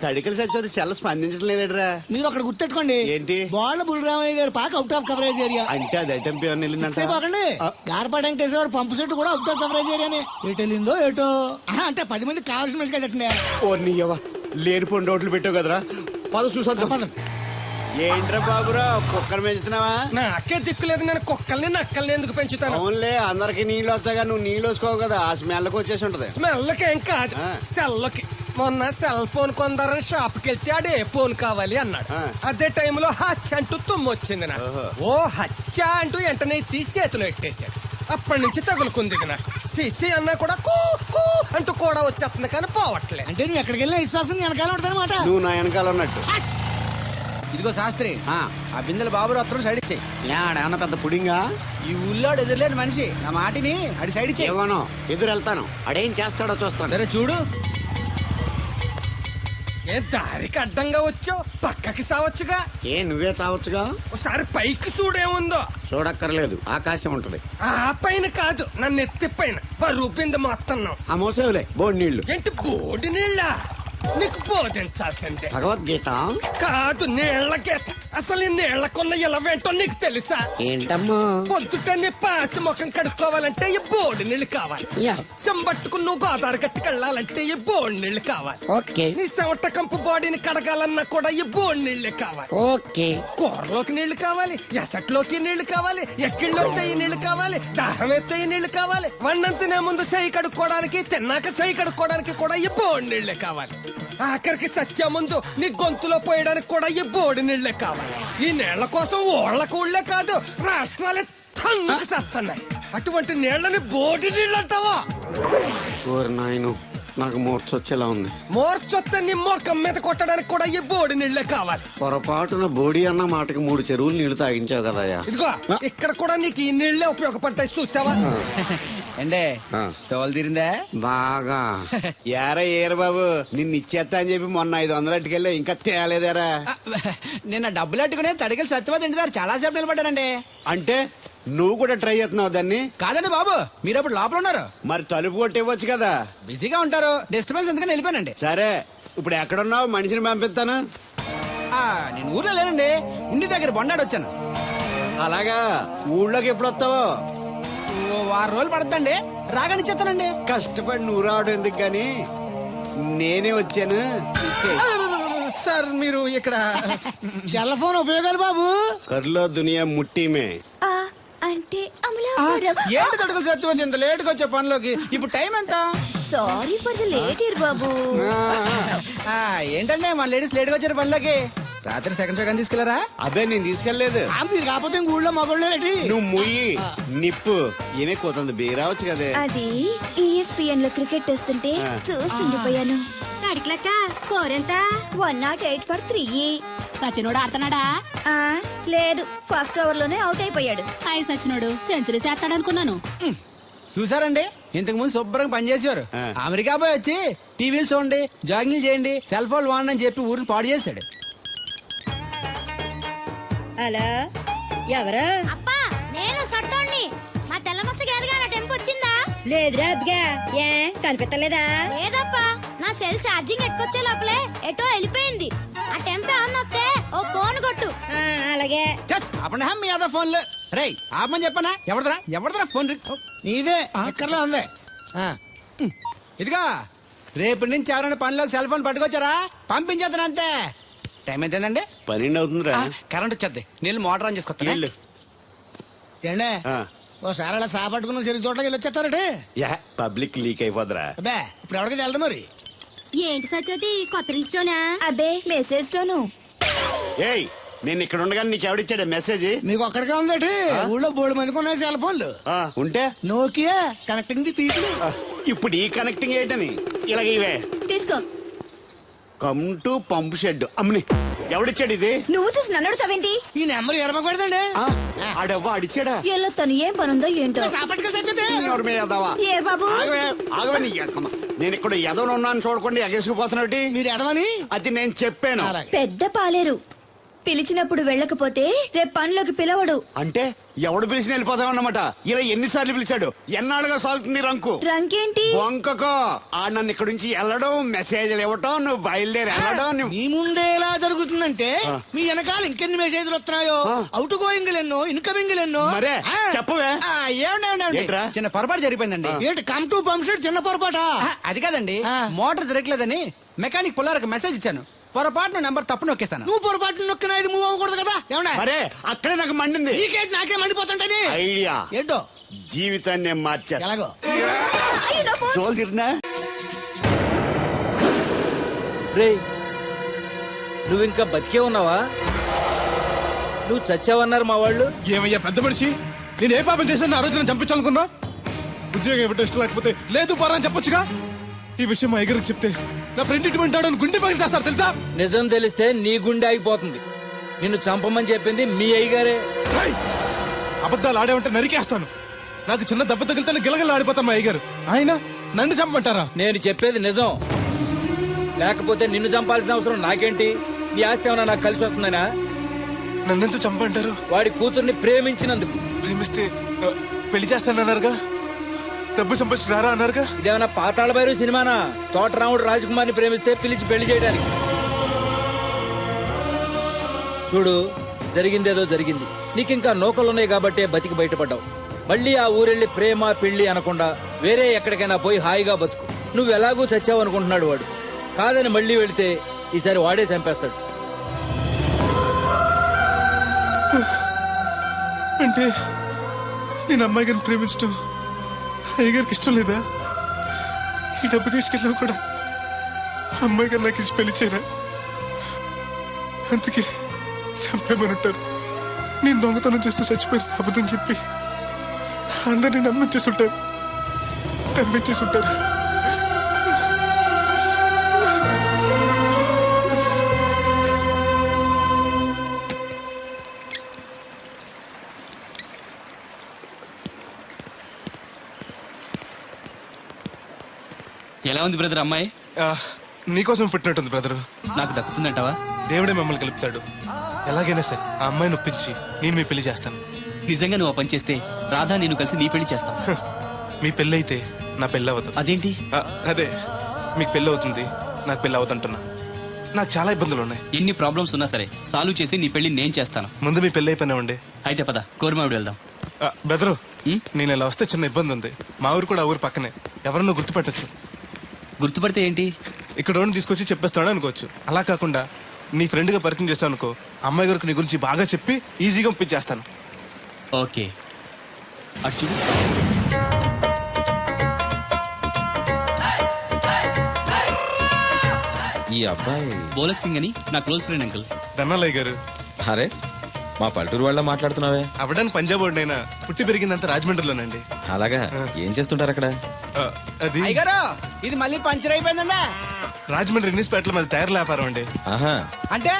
తడికలు చచ్చి సెల్ స్పందించడం లేదట్రా. మీరు అక్కడ గుర్తెట్టుకోండి. ఏంటి? బాళ్ళ బుల్రామయ్య గారి పాక అవుట్ ఆఫ్ కవరేజ్ ఏరియా. అంటే అది ఐటమ్ పేరు వెళ్ళిందంటే గార్పాడు వెంకటేశ్వర పంపు సెట్ కూడా అవుట్ ఆఫ్ కవరేజ్ ఏరియానే. ఎటు వెళ్ళిందో ఏటో. అంటే 10 మంది కావాల్సిన మనిషి కదండి. ఓ నీయవా, లేనిపోయిన రోడ్లు పెట్టావు కదరా. పద చూసొద్దాం. పదం. ఏంట్రా బాబురా, కుక్కర్ పెంచుతున్నావా? నాకే దిక్కులేదు. నేను కుక్కల్ని నక్కల్ని ఎందుకు పెంచుతాను? అవునులే, అందరికి నీళ్ళు వస్తాగా, నువ్వు నీళ్ళు వేసుకోవు కదా, ఆ స్మెల్కి వచ్చేసి ఉంటది. స్మెల్కి ఏం కాదు, సెల్కి. మొన్న సెల్ ఫోన్ కొందరని షాప్కి వెళ్తే ఆడే ఫోన్ కావాలి అన్నాడు. అదే టైంలో హచ్చ అంటూ తుమ్మొచ్చింది నాకు. ఓ హచ్చ అంటూ వెంటనే తీసి చేతిలో ఎట్టేశాడు. అప్పటి నుంచి తగులుకుంది నాకు. సిసి అన్నా కూడా కూ కూ అంటూ కూడా వచ్చేస్తుంది కానీ పోవట్లే. అంటే నువ్వు ఎక్కడికి వెళ్ళినా విశ్వాసం వెనకాల ఉంటానమాట. నువ్వు నా వెనకాల ఉన్నట్టు. ఇదిగో శాస్త్రి, ఆ బిందెల బాబు అత్తరు సైడ్ ఇచ్చాయి. ఏమన్నా పెద్ద పుడింగా? ఈ ఊళ్ళో ఎదురులేని మనిషి నా మాటిని అడి సైడ్ ఇచ్చాయి. ఏమనో ఎదురు వెళ్తాను, అడేం చేస్తాడో చూస్తాను. సరే చూడు. ఏ దారికి అడ్డంగా వచ్చావు, పక్కకి సావచ్చుగా. ఏ నువ్వే చావచ్చుగా. ఒకసారి పైకి చూడేముందో. చూడక్కర్లేదు, ఆకాశం ఉంటది. ఆ పైన కాదు, నన్ను ఎత్తి పైన రూపింది మొత్తం. ఆ మోసేవులే బోడి నీళ్లు. ఏంటి బోడి నీళ్ళ? నీకు బోధించాల్సిందే. భగవద్గీత కాదు, నీళ్ల గీత. అసలు ఈ నీళ్లకున్న ఇలవేంటో నీకు తెలుసా? ఏంటమ్మా? పొద్దుట నీ పాసి ముఖం కడుక్కోవాలంటే ఈ బోడి నీళ్లు కావాలి. చెంబట్టుకుని నువ్వు గోదావరి గట్టుకు వెళ్ళాలంటే ఈ బోడి నీళ్లు కావాలి. ఓకే. నీ చెమట కంపు బాడీని కడగాలన్నా కూడా ఈ బోడి నీళ్లే కావాలి. ఓకే. కూరలోకి నీళ్లు కావాలి, ఎసట్లోకి నీళ్లు కావాలి, ఎక్కిళ్ళొస్తే ఈ నీళ్లు కావాలి, దాహం ఎత్తే ఈ నీళ్లు కావాలి. వండం తినే ముందు చెయ్యి కడుక్కోవడానికి, తిన్నాక చెయ్యి కడుక్కోవడానికి కూడా ఈ బోడి నీళ్లే కావాలి. ఆఖరికి సత్య ముందు నీ గొంతులో పోయడానికి కూడా ఈ బోడి నీళ్లే కావాలి. ఈ నీళ్ల కోసం ఓళ్లకు ఊళ్ళే కాదు, రాష్ట్రాలే తన్నుకు చేస్తున్నాయి. అటువంటి నీళ్లని బోడి నీళ్ళు అంటావా? నాయను, నాకు మూర్చొచ్చేలా ఉంది. మోర్చొత్తే నీ మొఖం మీద కొట్టడానికి కూడా ఈ బోడి నీళ్లే కావాలి. పొరపాటున బోడి అన్న మాటకి 3 చెరువులు నీళ్లు తాగించావు కదయ్యా. ఇదిగో ఇక్కడ కూడా నీకు ఈ నీళ్లే ఉపయోగపడతాయి, చూసావా? ఏండే తోలు తీరిందా బాగా ఏరా ఏరు బాబు నిన్ను ఇచ్చేస్తా అని చెప్పి మొన్న 500 అట్టుకెళ్ళి ఇంకా తేలేదేరా. నిన్న డబ్బులు అట్టుకునే తడికలు సత్యవతి ఇంటి దగ్గర చాలా సేపు నిలబడ్డానండి. అంటే నువ్వు కూడా ట్రై చేస్తున్నావు దాన్ని? కాదండి బాబు, మీరు అప్పుడు లోపల ఉన్నారు. మరి తలుపు కొట్టి ఇవ్వచ్చు కదా. బిజీగా ఉంటారు, డిస్టర్బెన్స్ ఎందుకని వెళ్ళిపోయానండి. సరే ఇప్పుడు ఎక్కడున్నావు? మనిషిని పంపిస్తాను. నేను ఊర్లో లేనండి, ఉండి దగ్గర బొండాడు వచ్చాను. అలాగా, ఊళ్ళోకి ఎప్పుడు వస్తావో? ఓ 6 రోజులు పడుతుందండి, రాగానే చెప్తానండి. కష్టపడి నువ్వు రావడం ఎందుకు గాని నేనే వచ్చాను. సార్ మీరు ఇక్కడ సెల్ ఫోన్ ఉపయోగాలు బాబు. కర్లో దునియా ముట్టిమే. ఆ, అంటే అమలాపురం. ఏంటి తడుకలు సత్యవతి ఇంత లేట్గా వచ్చే పనిలోకి? ఇప్పుడు టైం ఎంత? Sorry for the late year బాబు. ఏంటంటే మా లేడీస్ లేట్గా వచ్చారు పనిలోకి. రాత్రి సెకండ్ సెకండ్ తీసుకెళ్లారా? అదే నేను తీసుకెళ్లేదు. మీరు కాకపోతే ఇంక ఊళ్ళో మగోళ్ళేటి. నువ్వు ముయ్యి నిప్పు ఏమే కోతుంది బీరావచ్చు కదే. అది ESPN లో క్రికెట్ వస్తుంటే చూస్తుండిపోయాను. అడిక్లక్క స్కోర్ ఎంత? 108 for 3. సచినోడు ఆడుతున్నాడా? లేదు, ఫస్ట్ ఓవర్ లోనే అవుట్ అయిపోయాడు. హాయ్ సచినోడు సెంచరీ చేస్తాడనుకున్నాను. చూసారండి, ఇంతకు ముందు శుభ్రంగా పనిచేసేవారు. అమెరికా పోయి వచ్చి టీవీలు చూడండి, జాగింగ్ చేయండి, సెల్ ఫోన్ వాడండి అని చెప్పి ఊరిని పాడు చేశాడు. అలా ఎవరా? అప్పా నేను సట్టోణ్ణి. మా తెల్లమచ్చ గారిగా నా టెంపు వచ్చిందా? లేదురా అబ్బగా, ఏ కనిపెట్టలేదా? లేదప్పా, నా సెల్ ఛార్జింగ్ ఎక్కొచ్చే లోపలే ఎటో వెళ్ళిపోయింది. ఆ టెంపు అన్న వస్తే ఓ ఫోన్ కొట్టు. అలాగే. అప్పుడు మీ అదా ఫోన్లు రేయ్ ఆపమని చెప్పనా? ఎవరిదరా ఫోన్? నీదే ఎక్కర్లో ఉంది. ఇదిగా రేపటి నుంచి ఎవరైనా పనిలోకి సెల్ ఫోన్ పట్టుకొచ్చారా పంపించేద్దాను అంతే. టైం ఎంతేందండి? 12 అవుతుందిరా. కరెంట్ వచ్చేద్ది, నీళ్ళు మోటార్ ఆన్ చేసుకొస్తా. వెళ్ళు. ఏండే ఓసారి అలా సాపట్టుకున్న సరి చోట్లకి వెళ్ళి వచ్చేస్తారటే. యా పబ్లిక్ లీక్ అయిపోద్రా. అబ్బే ఇప్పుడు ఎవరికి వెళ్దాం మరి. ఏంటి సత్యవతి కొత్త రింగ్స్టోనా? అబ్బే మెసేజ్ తోను. ఏయ్ నేను ఇక్కడ ఉండగానే నీకు ఎవడిచ్చాడే మెసేజ్? మీకు ఒక్కడిగా ఉందటి, ఊళ్ళో 3 మందికి ఉన్నాయి సెల్ ఫోన్లు. ఉంటే నోకియా కనెక్టింగ్ ది పీపుల్. ఇప్పుడు ఈ కనెక్టింగ్ ఏంటని ఇలాగ ఇవే తీసుకో. Come to pump shed. అమ్మని ఎవడిచ్చాడు ఇది? నువ్వు చూసి నన్ను అడుగుతావేంటి? ఈ నెంబర్ ఎరమకూడదండి. ఆడవ్వ అడిచాడా? వీళ్ళ తను ఏం పనుందో ఏంటో. సాపట్టుకు చచ్చితే ఏ బాబు? ఆగవే నీ ఎక్కమ్మ. నేను ఇక్కడ ఎదవను ఉన్నాను చూడకుండా ఎగేసుకుపోతున్నట్టు. మీరు ఎడవని అది నేను చెప్పాను. పెద్ద పాలేరు పిలిచినప్పుడు వెళ్ళకపోతే రేపు పనిలోకి పిలవడు. అంటే ఎవడు పిలిచిన వెళ్ళిపోతావు అన్నమాట. ఇలా ఎన్నిసార్లు పిలిచాడు? ఎన్నాళ్ళుగా సాగుతుంది రంకు. రంకేంటి? వంకకో ఆ నన్ను ఇక్కడ నుంచి వెళ్ళడం, మెసేజ్లు ఇవ్వటం, నువ్వు బయలుదేరి వెళ్ళడం. మీ ముందే ఎలా జరుగుతుందంటే మీ వెనకాల ఇంకెన్ని మెసేజ్లు వస్తున్నాయో. అవుట్ గోయింగ్ ఎన్నో, ఇన్కమింగ్ ఎన్నో. మరే చెప్పవే. ఏంట్రా? చిన్న పొరపాటు జరిగిపోయిందండి. ఏంటి కమ్ టు పంప్ షెడ్ చిన్న పొరపాట? అది కాదండి, మోటార్ తిరగలేదని మెకానిక్ పుల్లారకు మెసేజ్ ఇచ్చాను. పొరపాటున నెంబర్ తప్పు నొక్కేశాను. నువ్వు పొరపాటు నొక్కినా ఇది మూవ్ అవ్వకూడదు కదా. ఏమన్నా మరే అక్కడే నాకు మండింది. నీకేంటి నాకే మండిపోతుంటని ఐడియా ఏంటో జీవితాన్ని మార్చా. ఎలాగో తోలు తిరిగినా రే నువ్వు ఇంకా బతికే ఉన్నావా? నువ్వు చచ్చావన్నారు మా వాళ్ళు. ఏమయ్యా పెద్ద మనిషి, నేను ఏ పాపం చేశాను ఆ రోజు నేను చంపించాలనుకున్నా? ఉద్యోగం ఇవ్వడం ఇష్టం లేకపోతే లేదు పోరా అని చెప్పొచ్చుగా. ఈ విషయం మా ఎగరికి చెప్తే నా ఫ్రెండ్ ఇటువంటి గుండె పగిలి చేస్తారు తెలుసా? నిజం తెలిస్తే నీ గుండె ఆగిపోతుంది. నిన్ను చంపమని చెప్పింది మీ అయ్యగారే. అబద్ధాలు ఆడేమంటే నరికేస్తాను. నాకు చిన్న దెబ్బ తగిలితే గిలగల ఆడిపోతాను మా అయ్యగారు. ఆయన నన్ను చంపమంటారా? నేను చెప్పేది నిజం, లేకపోతే నిన్ను చంపాల్సిన అవసరం నాకేంటి? నీ ఆస్తి ఏమన్నా నాకు కలిసి వస్తుందనా? నన్నెందుకు చంపంటారు? వాడి కూతుర్ని ప్రేమించినందుకు. ప్రేమిస్తే పెళ్లి చేస్తానన్నారుగా, డబ్బు సంపాదించి రారా అన్నారుగా. ఇదేమన్నా పాతాళ భైరవి సినిమానా? తోటరాముడు రాజకుమార్ని ప్రేమిస్తే పిలిచి పెళ్లి చేయడానికి. చూడు, జరిగిందేదో జరిగింది. నీకింకా నూకలున్నాయి కాబట్టే బతికి బయటపడ్డావు. మళ్ళీ ఆ ఊరెళ్ళి ప్రేమ పెళ్లి అనకుండా వేరే ఎక్కడికైనా పోయి హాయిగా బతుకు. నువ్వు ఎలాగూ చచ్చావు అనుకుంటున్నాడు వాడు. కాదని మళ్ళీ వెళితే ఈసారి వాడే చంపేస్తాడు. అంటే నేను అమ్మాయి గారిని ప్రేమించడం అయ్యగారికి ఇష్టం లేదా? ఈ డబ్బు తీసుకెళ్ళినా కూడా అమ్మాయి గారు నాకు ఇచ్చి పెళ్లి చేయరా? అందుకే చంపేమనుంటారు. నేను దొంగతనం చేస్తూ చచ్చిపోయిన అబద్ధం చెప్పి అందరినీ నమ్మించేస్తుంటారు. ఎలా ఉంది బ్రదర్ అమ్మాయి? నీకోసం పెట్టినట్టుంది బ్రదరు. నాకు దక్కుతుందంటావా? దేవుడే మమ్మల్ని కలుపుతాడు. ఎలాగైనా సరే ఆ అమ్మాయిని ఒప్పించి నేను మీ పెళ్లి చేస్తాను. నిజంగా నువ్వు ఆ పని చేస్తే రాధా నేను కలిసి నీ పెళ్లి చేస్తాం. మీ పెళ్ళి అయితే నా పెళ్ళి అవుతుంది. అదేంటి? అదే మీకు పెళ్ళి అవుతుంది, నాకు పెళ్ళి అవుతుంటున్నా. నాకు చాలా ఇబ్బందులు ఉన్నాయి. ఎన్ని ప్రాబ్లమ్స్ ఉన్నా సరే సాల్వ్ చేసి నీ పెళ్లి నేను చేస్తాను. ముందు మీ పెళ్ళి అయిపోయినామండి. అయితే పద కోరమావిడి వెళ్దాం. బెదరు, నేను ఇలా వస్తే చిన్న ఇబ్బంది ఉంది. మా ఊరు కూడా ఆ ఊరు పక్కనే, ఎవరన్నా గుర్తుపెట్టచ్చు. గుర్తుపడితే ఏంటి? ఇక్కడ ఓన్ తీసుకొచ్చి చెప్పేస్తాడు అనుకోవచ్చు. అలా కాకుండా నీ ఫ్రెండ్గా పరిచయం చేస్తాను అనుకో, అమ్మాయి గారికి నీ గురించి బాగా చెప్పి ఈజీగా పంపించేస్తాను. ఓకే, అటు చూడు. ఈ అబ్బాయి బోలక్ సింగ్ అని నా క్లోజ్ ఫ్రెండ్ అంకుల్. ధనాలయ్య గారు. అరే మా పల్లెటూరు వాళ్ళ మాట్లాడుతున్నావే. అవడానికి పంజాబ్ వాడినైనా పుట్టి పెరిగిందంతా రాజమండ్రిలోనండి. అలాగా ఏం చేస్తుంటారు అక్కడ? అది అయ్యగారు ఇది మళ్ళీ పంచర్ అయిపోయిందండి. రాజమండ్రి ఇన్నిస్పేటలో మాది టైర్ల వ్యాపారం అండి. ఆహా, అంటే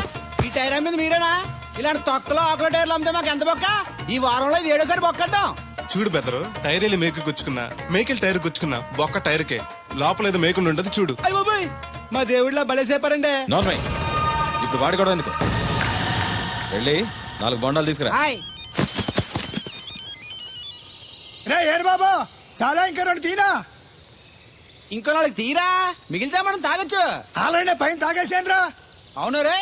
ఈ టైర్ అమ్మింది మీరేనా? ఇలాంటి తొక్కలో ఆకుల టైర్లు అమ్మితే మాకు ఎంత బొక్క? ఈ వారంలో ఇది 7వ సారి బొక్కడ్డాం. చూడు బెదరు, టైర్ వెళ్ళి మేకు గుచ్చుకున్నా, మేకెళ్ళి టైర్ గుచ్చుకున్నా, బొక్క టైర్కే లోపల ఏదో మేకుండా ఉండదు చూడు. అయ్య బాబాయ్, మా దేవుడిలా బలేసేపారండి. నార్మల్. ఇప్పుడు వాడు కూడా ఎందుకు? వెళ్ళి 4 బొండాలు తీసుకురా. రే ఏరు బాబా, చాలా ఇంకా 2 తీరా. ఇంకో 4 తీరా మిగిలితే మనం తాగొచ్చు. ఆల్రెడీ పైన తాగేసాను రా. అవును రే,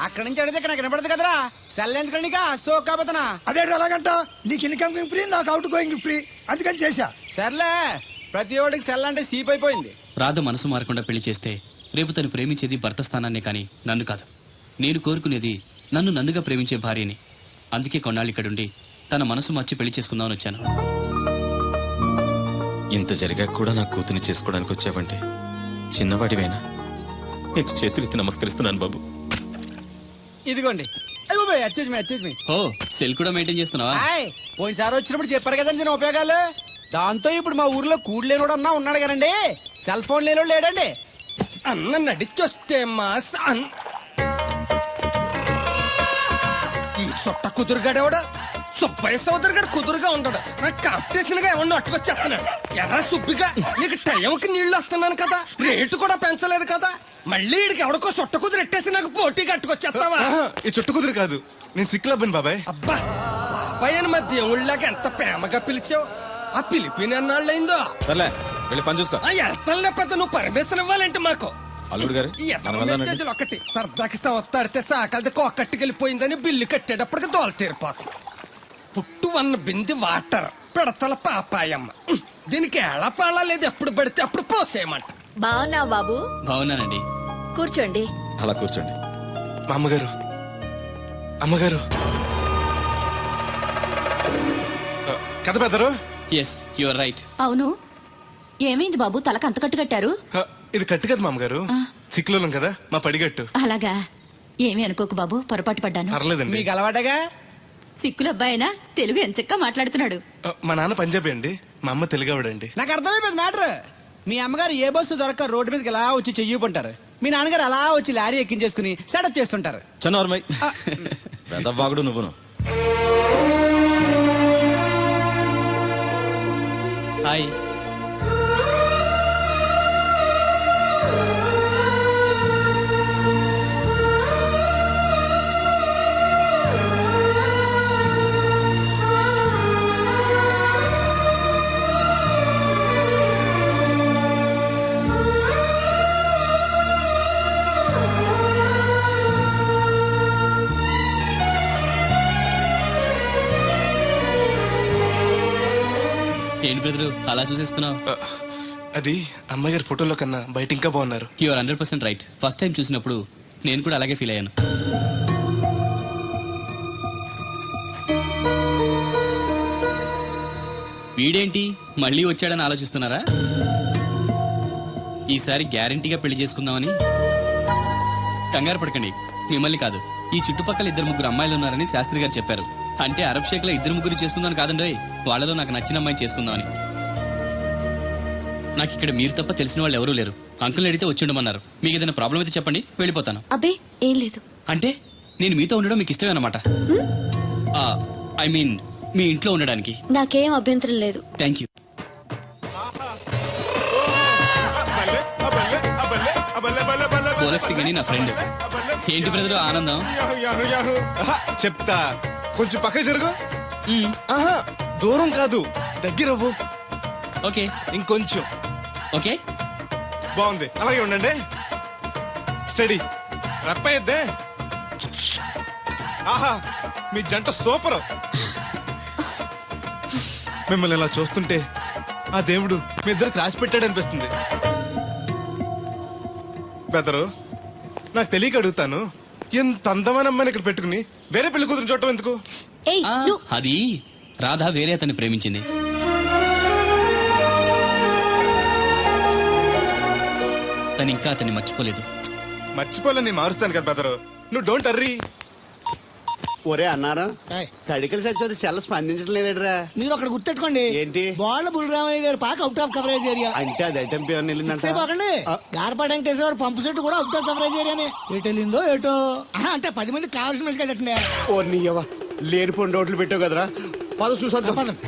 అక్కడి నుంచి అడిగితే ఇక్కడ నాకు వినపడదు కదరా. సెల్ ఎందుకండి సో కాబోతున్నా. అదే ఎలాగంట, నీకు ఇన్కమ్ ఫ్రీ, నాకు అవుట్ గోయింగ్ ఫ్రీ, అందుకని చేశా. సర్లే, ప్రతి ఒడికి సెల్ అంటే సీప్ అయిపోయింది. రాధ మనసు మారకుండా పెళ్లి చేస్తే రేపు తను ప్రేమించేది భర్త స్థానాన్నే కానీ నన్ను కాదు. నేను కోరుకునేది నన్ను నన్నుగా ప్రేమించే భార్యని. అందుకే కొన్నాళ్ళు ఇక్కడుండి తన మనసు మార్చి పెళ్లి చేసుకుందామని వచ్చాను. ఇంత జరిగాక కూడా నా కూతుని చేసుకోవడానికి వచ్చావంటే చిన్నవాడివైనా నీకు చేతులెత్తి నమస్కరిస్తున్నాను బాబు. ఇదిగోండి. అయ్య బాబాయ్, అచ్చేజ్ మీ. ఓ, సెల్ కూడా మెయింటైన్ చేస్తున్నావా? పోయినసారి వచ్చినప్పుడు చెప్పారు కదండి నేను ఉపయోగాలు. దాంతో ఇప్పుడు మా ఊర్లో కూడు లేనోడు అన్నా ఉన్నాడు కదండి. సెల్ ఫోన్ లేనోడు లేడండి. అన్న నడిచొస్తే మాస్ ఈ సొట్ట కుదురుగాడేవాడు సుబ్బయ్య సోదరు గారు కుదురుగా ఉండడు. నాకు కాంపిటీషన్ గా ఏమన్నా అట్టుకొచ్చేస్తున్నాడు. ఎర్ర సుబ్బిగా నీకు టైంకి నీళ్లు వస్తున్నాను కదా, రేటు కూడా పెంచలేదు కదా, మళ్ళీ ఇడికి ఎవడికో సొట్ట కుదురు ఎట్టేసి నాకు పోటీ కట్టుకొచ్చేస్తావా? ఈ చుట్టు కుదురు కాదు, నేను సిక్కులబ్బాను బాబాయ్. అబ్బా, బాబాయ్ అని మా దేవుళ్ళకి ఎంత ప్రేమగా పిలిచావు. ఆ పిలిపిన ఎన్నాళ్ళైందో. సర్లే, వెళ్ళి పని చూసుకో. ఆ వెళ్తానులే పెద్ద, నువ్వు పర్మిషన్ ఇవ్వాలంటే మాకు. అల్లుడు గారు ఈ మెసేజ్లు ఒకటి సరదాకి సంవత్సరాడితే సాకలది కోకట్టుకెళ్ళిపోయిందని బిల్లు కట్టేటప్పటికి దోల తీరిపోకు. పుట్టు 1 బింది వాటర్ పిడతల పాపాయమ్మ. దీనికి ఎలా పాలా లేదు, ఎప్పుడు పడితే అప్పుడు పోసేయమంట. బాగున్నావు బాబు? బాగున్నానండి. కూర్చోండి. అలా కూర్చోండి. మా అమ్మగారు, అమ్మగారు కథ బెదరు. Yes, you are right. అవును, ఏమైంది బాబు తలకు అంత కట్టు కట్టారు? ఇది కట్టు కదా మామగారు, చిక్కులోలం కదా మా పడిగట్టు. అలాగా, ఏమీ అనుకోకు బాబు, పొరపాటు పడ్డాను. పర్లేదండి. మీకు అలవాటగా. సిక్కుల అబ్బాయినా తెలుగు ఎంచక్కా మాట్లాడుతున్నాడు. మా నాన్న పంజాబీ అండి, మా అమ్మ తెలుగావిడండి. నాకు అర్థమైపోయింది మ్యాటర్. మీ అమ్మగారు ఏ బస్సు దొరక్క రోడ్డు మీదకి ఎలా వచ్చి చెయ్యిపుంటారు. మీ నాన్నగారు అలా వచ్చి లారీ ఎక్కించేసుకుని సెటప్ చేస్తుంటారు. చన్నోర్మై పెదవాగుడు నువ్వును. హాయ్. ఏంటి బ్రదరు అలా చూసేస్తున్నావు? అది అమ్మాయి గారి ఫోటోలో కన్నా బయట ఇంకా బాగున్నారు. You are 100% right. First time చూసినప్పుడు నేను కూడా అలాగే ఫీల్ అయ్యాను. వీడేంటి మళ్ళీ వచ్చాడని ఆలోచిస్తున్నారా? ఈసారి గ్యారంటీగా పెళ్లి చేసుకుందామని. కంగారు పడకండి, మిమ్మల్ని కాదు, ఈ చుట్టుపక్కల 2-3 అమ్మాయిలు ఉన్నారని శాస్త్రి గారు చెప్పారు. అంటే అరబ్ షేక్ లో 2-3 చేసుకుందామని కాదండి, వాళ్ళలో నాకు నచ్చిన అమ్మాయిని చేసుకుందామని. నాకు ఇక్కడ మీరు తప్ప తెలిసిన వాళ్ళు ఎవరూ లేరు. అంకుల్ అడిగితే వచ్చి ఉండమన్నారు. మీకు ఏదైనా ప్రాబ్లం అయితే చెప్పండి, వెళ్ళిపోతాను. అబ్బే ఏం లేదు. అంటే నేను మీతో ఉండడం మీకు ఇష్టమే అన్నమాట? ఐ మీన్ మీ ఇంట్లో ఉండడానికి. నాకేం అభ్యంతరం లేదు. Thank you. గోలక్ సింగ్ అని నా ఫ్రెండ్. ఏంటి బ్రదర్ ఆనందం? చెప్తా, కొంచెం పక్క జరుగు. ఆహా, దూరం కాదు, దగ్గరవ్వు. ఓకే, ఇంకొంచెం. ఓకే, బాగుంది, అలాగే ఉండండి. స్టడీ, రప్పయ్యద్దే. ఆహా, మీ జంట సూపర్. మిమ్మల్ని ఇలా చూస్తుంటే ఆ దేవుడు మీ ఇద్దరికి రాసి పెట్టాడు అనిపిస్తుంది. బెదరు, నాకు తెలియక అడుగుతాను, ఎంత అందమైన అమ్మాయిని ఇక్కడ పెట్టుకుని వేరే పెళ్లి కూతురు చూడటం ఎందుకు? అది రాధ వేరే అతన్ని ప్రేమించింది. తను ఇంకా అతన్ని మర్చిపోలేదు. మర్చిపోలేని మారుస్తాను కదా బెదరు, నువ్వు డోంట్ అర్రీ. ఒరే అన్నారా, ఏయ్. తడికలు చచ్చి సెల్ స్పందించడం లేదట్రా. మీరు అక్కడ గుర్తెట్టుకోండి, ఏంటి? బాళ్ళ బుల్రామయ్య గారి పాక అవుట్ ఆఫ్ కవరేజ్ ఏరియా. అంటే అది ఐటమ్ పేరు వెళ్ళిందంట. సేపకండి, గార్పాడు వెంకటేశ్వర పంపు సెట్ కూడా అవుట్ ఆఫ్ కవరేజ్ ఏరియానే. ఎటు వెళ్ళిందో ఏటో. అంటే 10 మందికి కావాల్సిన మనిషి కదండి. ఓ నీయవ్వ, లేనిపోని రోడ్లు పెట్టావు కదరా. పద చూసొద్దాం.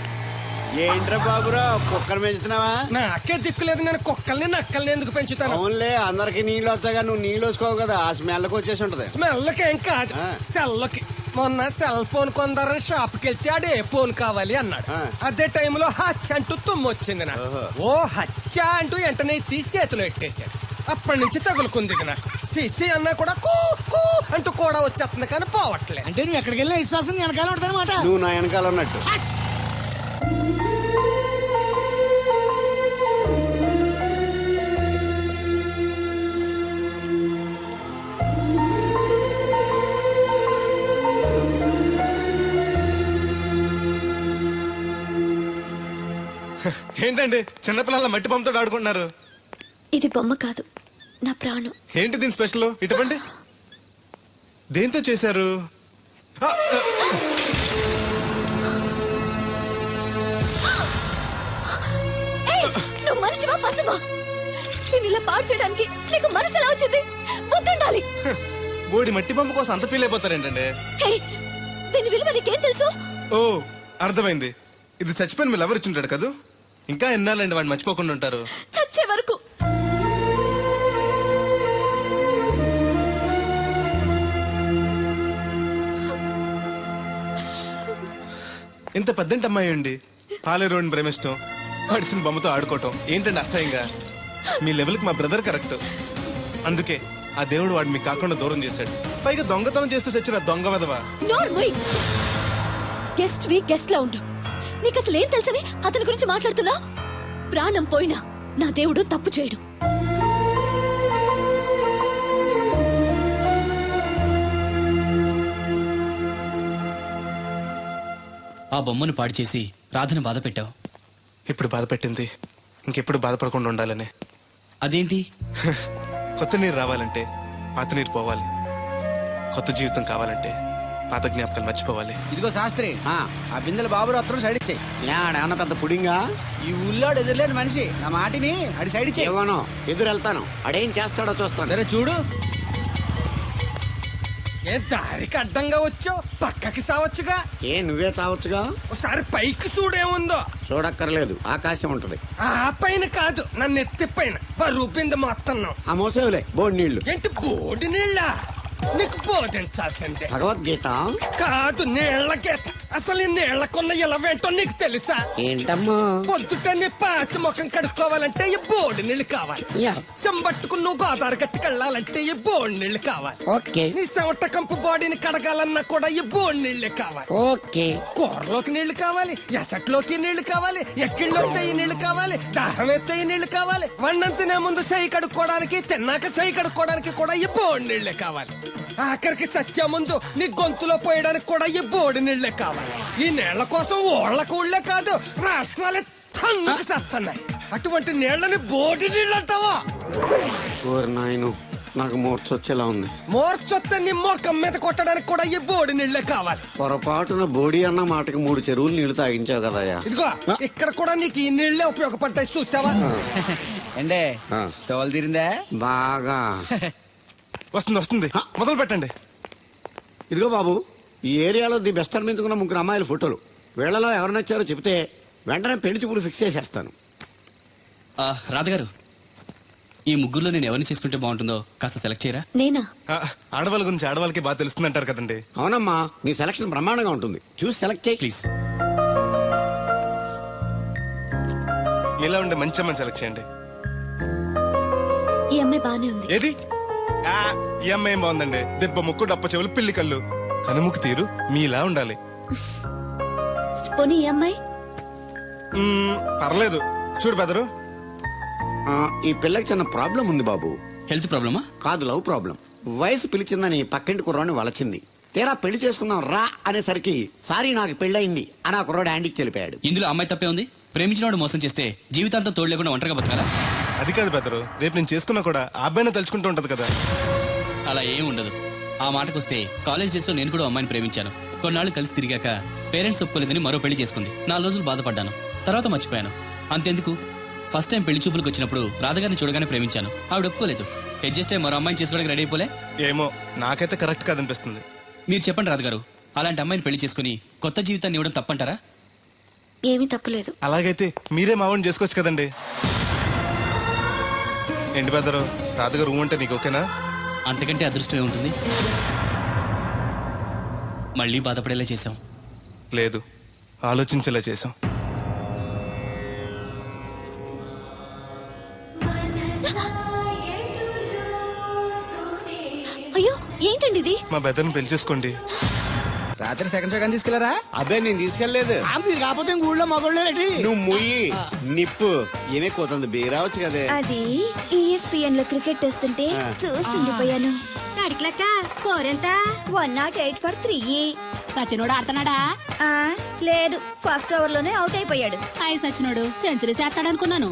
ఏంట్రా బాబురా, కుక్కర్ పెంచుతున్నావా? నాకే దిక్కులేదు, నేను కుక్కల్ని నక్కల్ని ఎందుకు పెంచుతాను? అవునులే, అందరికి నీళ్ళు వస్తాగా, నువ్వు నీళ్ళు వేసుకోవు కదా, ఆ స్మెల్కి వచ్చేసి ఉంటది. స్మెల్కి ఏం కాదు, సెల్కి. మొన్న సెల్ ఫోన్ కొందరని షాప్కి వెళ్తే ఆడే ఫోన్ కావాలి అన్నాడు. అదే టైంలో హచ్చ అంటూ తుమ్మొచ్చింది నాకు. ఓ హచ్చ అంటూ వెంటనే తీసి చేతిలో ఎట్టేశాడు. అప్పటి నుంచి తగులుకుంది ఇది నాకు. సిసి అన్నా కూడా కూ కూ అంటూ కూడా వచ్చేస్తుంది కానీ పోవట్లేదు. అంటే నువ్వు ఎక్కడికి వెళ్ళినా విశ్వాసం వెనకాల ఉంటానమాట. నువ్వు నా వెనకాల ఉన్నట్టు. ఏంటండి చిన్నపిల్లల మట్టి బొమ్మతో ఆడుకుంటున్నారు? ఇది బొమ్మ కాదు, నా ప్రాణం. ఏంటి దీని స్పెషల్? ఇటువంటి దేంతో చేశారు? నువ్వు మనిషివా పశువా? నేను ఇలా పాడు చేయడానికి నీకు మనసు ఎలా వచ్చింది? బుద్ధుండాలి. బోడి మట్టి బొమ్మ కోసం అంత ఫీల్ అయిపోతారేంటండి? దీని విలువ నీకేం తెలుసు? ఓ, అర్థమైంది. ఇది చచ్చిపోయిన మీ లవర్ ఇచ్చుంటాడు కదా. ఇంకా ఎన్నాలండి వాడిని మర్చిపోకుండా ఉంటారు? చచ్చే వరకు. ఇంత పెద్దంటి అమ్మాయి అండి, పాలేరోని ప్రేమిష్టం, పడిచిన బొమ్మతో ఆడుకోవటం ఏంటండి అసహ్యంగా? మీ లెవెల్కి మా బ్రదర్ కరెక్ట్. అందుకే ఆ దేవుడు వాడు మీకు కాకుండా దూరం చేశాడు. పైగా దొంగతనం చేస్తూ చచ్చిన దొంగ వదవా. గెస్ట్ వి గెస్ట్ లా ఉండు. నీకు అసలు ఏం తెలుసని అతని గురించి మాట్లాడుతున్నా? ప్రాణం పోయినా నా దేవుడు తప్పు చేయడు. ఆ బొమ్మను పాడు చేసి రాధను బాధ పెట్టావు. ఇప్పుడు బాధ పెట్టింది ఇంకెప్పుడు బాధపడకుండా ఉండాలని. అదేంటి? కొత్త నీరు రావాలంటే పాత నీరు పోవాలి. కొత్త జీవితం కావాలంటే పాత జ్ఞాపకాలు మర్చిపోవాలి. ఇదిగో శాస్త్రి, ఆ బిందెల బాబు అత్తరు సైడ్ ఇచ్చాయి. ఏమన్నా పెద్ద పుడింగా? ఈ ఊళ్ళో ఎదురులేని మనిషి నా మాటిని అడి సైడ్ ఇచ్చాయి. ఏమనో ఎదురు వెళ్తాను, అడేం చేస్తాడో చూస్తాను. సరే చూడు. ఏ దారికి అడ్డంగా వచ్చావు, పక్కకి సావచ్చుగా. ఏ నువ్వే చావచ్చుగా. ఒకసారి పైకి చూడేముందో. చూడక్కర్లేదు, ఆకాశం ఉంటది. ఆ పైన కాదు, నన్ను ఎత్తి పైన రూపింది మొత్తం. ఆ మోసేవులే బోడి నీళ్లు. ఏంటి బోడి నీళ్ళ? నీకు బోధించాల్సిందే. భగవద్గీత కాదు, నీళ్ల గీత. అసలు ఈ నీళ్లకున్న ఇలవేంటో నీకు తెలుసా? ఏంటమ్మా? పొద్దుట నీ పాసి ముఖం కడుక్కోవాలంటే ఈ బోడి నీళ్ళు కావాలి. చెంబట్టుకుని నువ్వు గోదావరి గట్టుకు వెళ్ళాలంటే ఈ బోడి నీళ్ళు కావాలి. ఓకే. నీ చెమట కంపు బాడీని కడగాలన్నా కూడా ఈ బోడి నీళ్ళే కావాలి. ఓకే. కూరలోకి నీళ్లు కావాలి, ఎసట్లోకి నీళ్లు కావాలి, ఎక్కిళ్ళొస్తే ఈ నీళ్లు కావాలి, దాహం ఎత్తే ఈ నీళ్లు కావాలి. వండంతినే ముందు చెయ్యి కడుక్కోవడానికి, తిన్నాక చెయ్యి కడుక్కోవడానికి కూడా ఈ బోడి నీళ్లే కావాలి. ఆఖరికి సత్య ముందు నీ గొంతులో పోయడానికి కూడా ఈ బోడి నీళ్లే కావాలి. ఈ నీళ్ల కోసం ఓళ్లకు ఊళ్ళే కాదు, రాష్ట్రాలే తన్నుకు చేస్తున్నాయి. అటువంటి నీళ్లని బోడి నీళ్ళు అంటావా? నాయను, నాకు మూర్చొచ్చేలా ఉంది. మోర్చొత్తే నీ మొఖం మీద కొట్టడానికి కూడా ఈ బోడి నీళ్లే కావాలి. పొరపాటున బోడి అన్న మాటకి 3 చెరువులు నీళ్లు తాగించావు కదయ్యా. ఇదిగో ఇక్కడ కూడా నీకు ఈ నీళ్లే ఉపయోగపడతాయి, చూసావా? ఏండే తోలు తీరిందా? బాగా వస్తుంది వస్తుంది, మొదలు పెట్టండి. ఇదిగో బాబు, ఈ ఏరియాలో ది బెస్ట్ అనిపించుకున్న 3 అమ్మాయిల ఫోటోలు. వీళ్ళలో ఎవరు నచ్చారో చెప్తే వెంటనే పెళ్లి చూపులు ఫిక్స్ చేసేస్తాను. రాధగారు, ఈ ముగ్గురులో నేను ఎవరిని చేసుకుంటే బాగుంటుందో కాస్త సెలెక్ట్ చేయరా? నేనా? ఆడవాళ్ళ గురించి ఆడవాళ్ళకి బాగా తెలుస్తుంది అంటారు కదండి. అవునమ్మా, నీ సెలక్షన్ బ్రహ్మాండంగా ఉంటుంది. చూసి సెలెక్ట్ చేయి ప్లీజ్. మీలా ఉండే మంచి అమ్మని సెలెక్ట్ చేయండి. ఈ అమ్మాయి బానే ఉంది. ఏది ఈ అమ్మాయి ఏం బాగుందండి? దెబ్బ ముక్కు, డప్ప చెవులు, పిల్లి కళ్ళు, కనుముక్కు తీరు మీలా ఉండాలి. పోనీ ఈ అమ్మాయి? పర్లేదు. చూడు బెదరు, ఈ పిల్లకి చిన్న ప్రాబ్లం ఉంది బాబు. హెల్త్ ప్రాబ్లమా? కాదు, లవ్ ప్రాబ్లం. వయసు పిలిచిందని పక్కింటి కుర్రాడిని వలచింది. తీరా పెళ్లి చేసుకుందాం రా అనేసరికి సారీ నాకు పెళ్ళయింది అని ఆ కుర్రాడు హ్యాండ్కి తెలిపాడు. ఇందులో అమ్మాయి తప్పే ఉంది. ప్రేమించినవాడు మోసం చేస్తే జీవితాంతం తోడు లేకుండా ఒంటరిగా బతకాలా? అది కాదు బెదరు, రేపు నేను చేసుకున్నా కూడా ఆ అబ్బాయిని తలుచుకుంటూ ఉంటది కదా. అలా ఏం ఉండదు. ఆ మాటకొస్తే కాలేజ్ డేస్ లో నేను కూడా అమ్మాయిని ప్రేమించాను. కొన్నాళ్ళు కలిసి తిరిగాక పేరెంట్స్ ఒప్పుకోలేదని మరో పెళ్లి చేసుకుంది. 4 రోజులు బాధపడ్డాను, తర్వాత మర్చిపోయాను. అంతెందుకు, ఫస్ట్ టైం పెళ్లి చూపులకు వచ్చినప్పుడు రాధగారిని చూడగానే ప్రేమించాను. ఆవిడ ఒప్పుకోలేదు. అడ్జస్ట్ అయ్యి మరో అమ్మాయిని చేసుకోవడానికి రెడీ అయిపోలే. ఏమో, నాకైతే కరెక్ట్ కాదనిపిస్తుంది. మీరు చెప్పండి రాధగారు, అలాంటి అమ్మాయిని పెళ్లి చేసుకుని కొత్త జీవితాన్ని ఇవ్వడం తప్పంటారా? ఏమీ తప్పులేదు. అలాగైతే మీరే మావాడిని చేసుకోవచ్చు కదండి. ఏంటి బెదరు, రాధగారు అంటే నీకు ఓకేనా? అంతకంటే అదృష్టమే ఉంటుంది. మళ్ళీ బాధపడేలా చేశాం. లేదు, ఆలోచించేలా చేసాం. అయ్యో, ఏంటండి ఇది? మా బెదర్ని పెళ్లి చేసుకోండి. రాత్రి సెకండ్ షో కానీ తీసుకెళ్లారా? అబ్బే, నేను తీసుకెళ్లేదు. మీరు కాకపోతే ఊళ్ళో మగోళ్ళేటి? నువ్వు ముయ్యి నిప్పు. ఏమే కోతుంది బీరావచ్చు కదే. అది ESPN లో క్రికెట్ వస్తుంటే చూస్తుండిపోయాను. అడిక్లక్క స్కోర్ ఎంత? 108 for 3. సచినోడు ఆడుతున్నాడా? లేదు, ఫస్ట్ ఓవర్ లోనే అవుట్ అయిపోయాడు. అయి సచినోడు సెంచరీ చేస్తాడనుకున్నాను.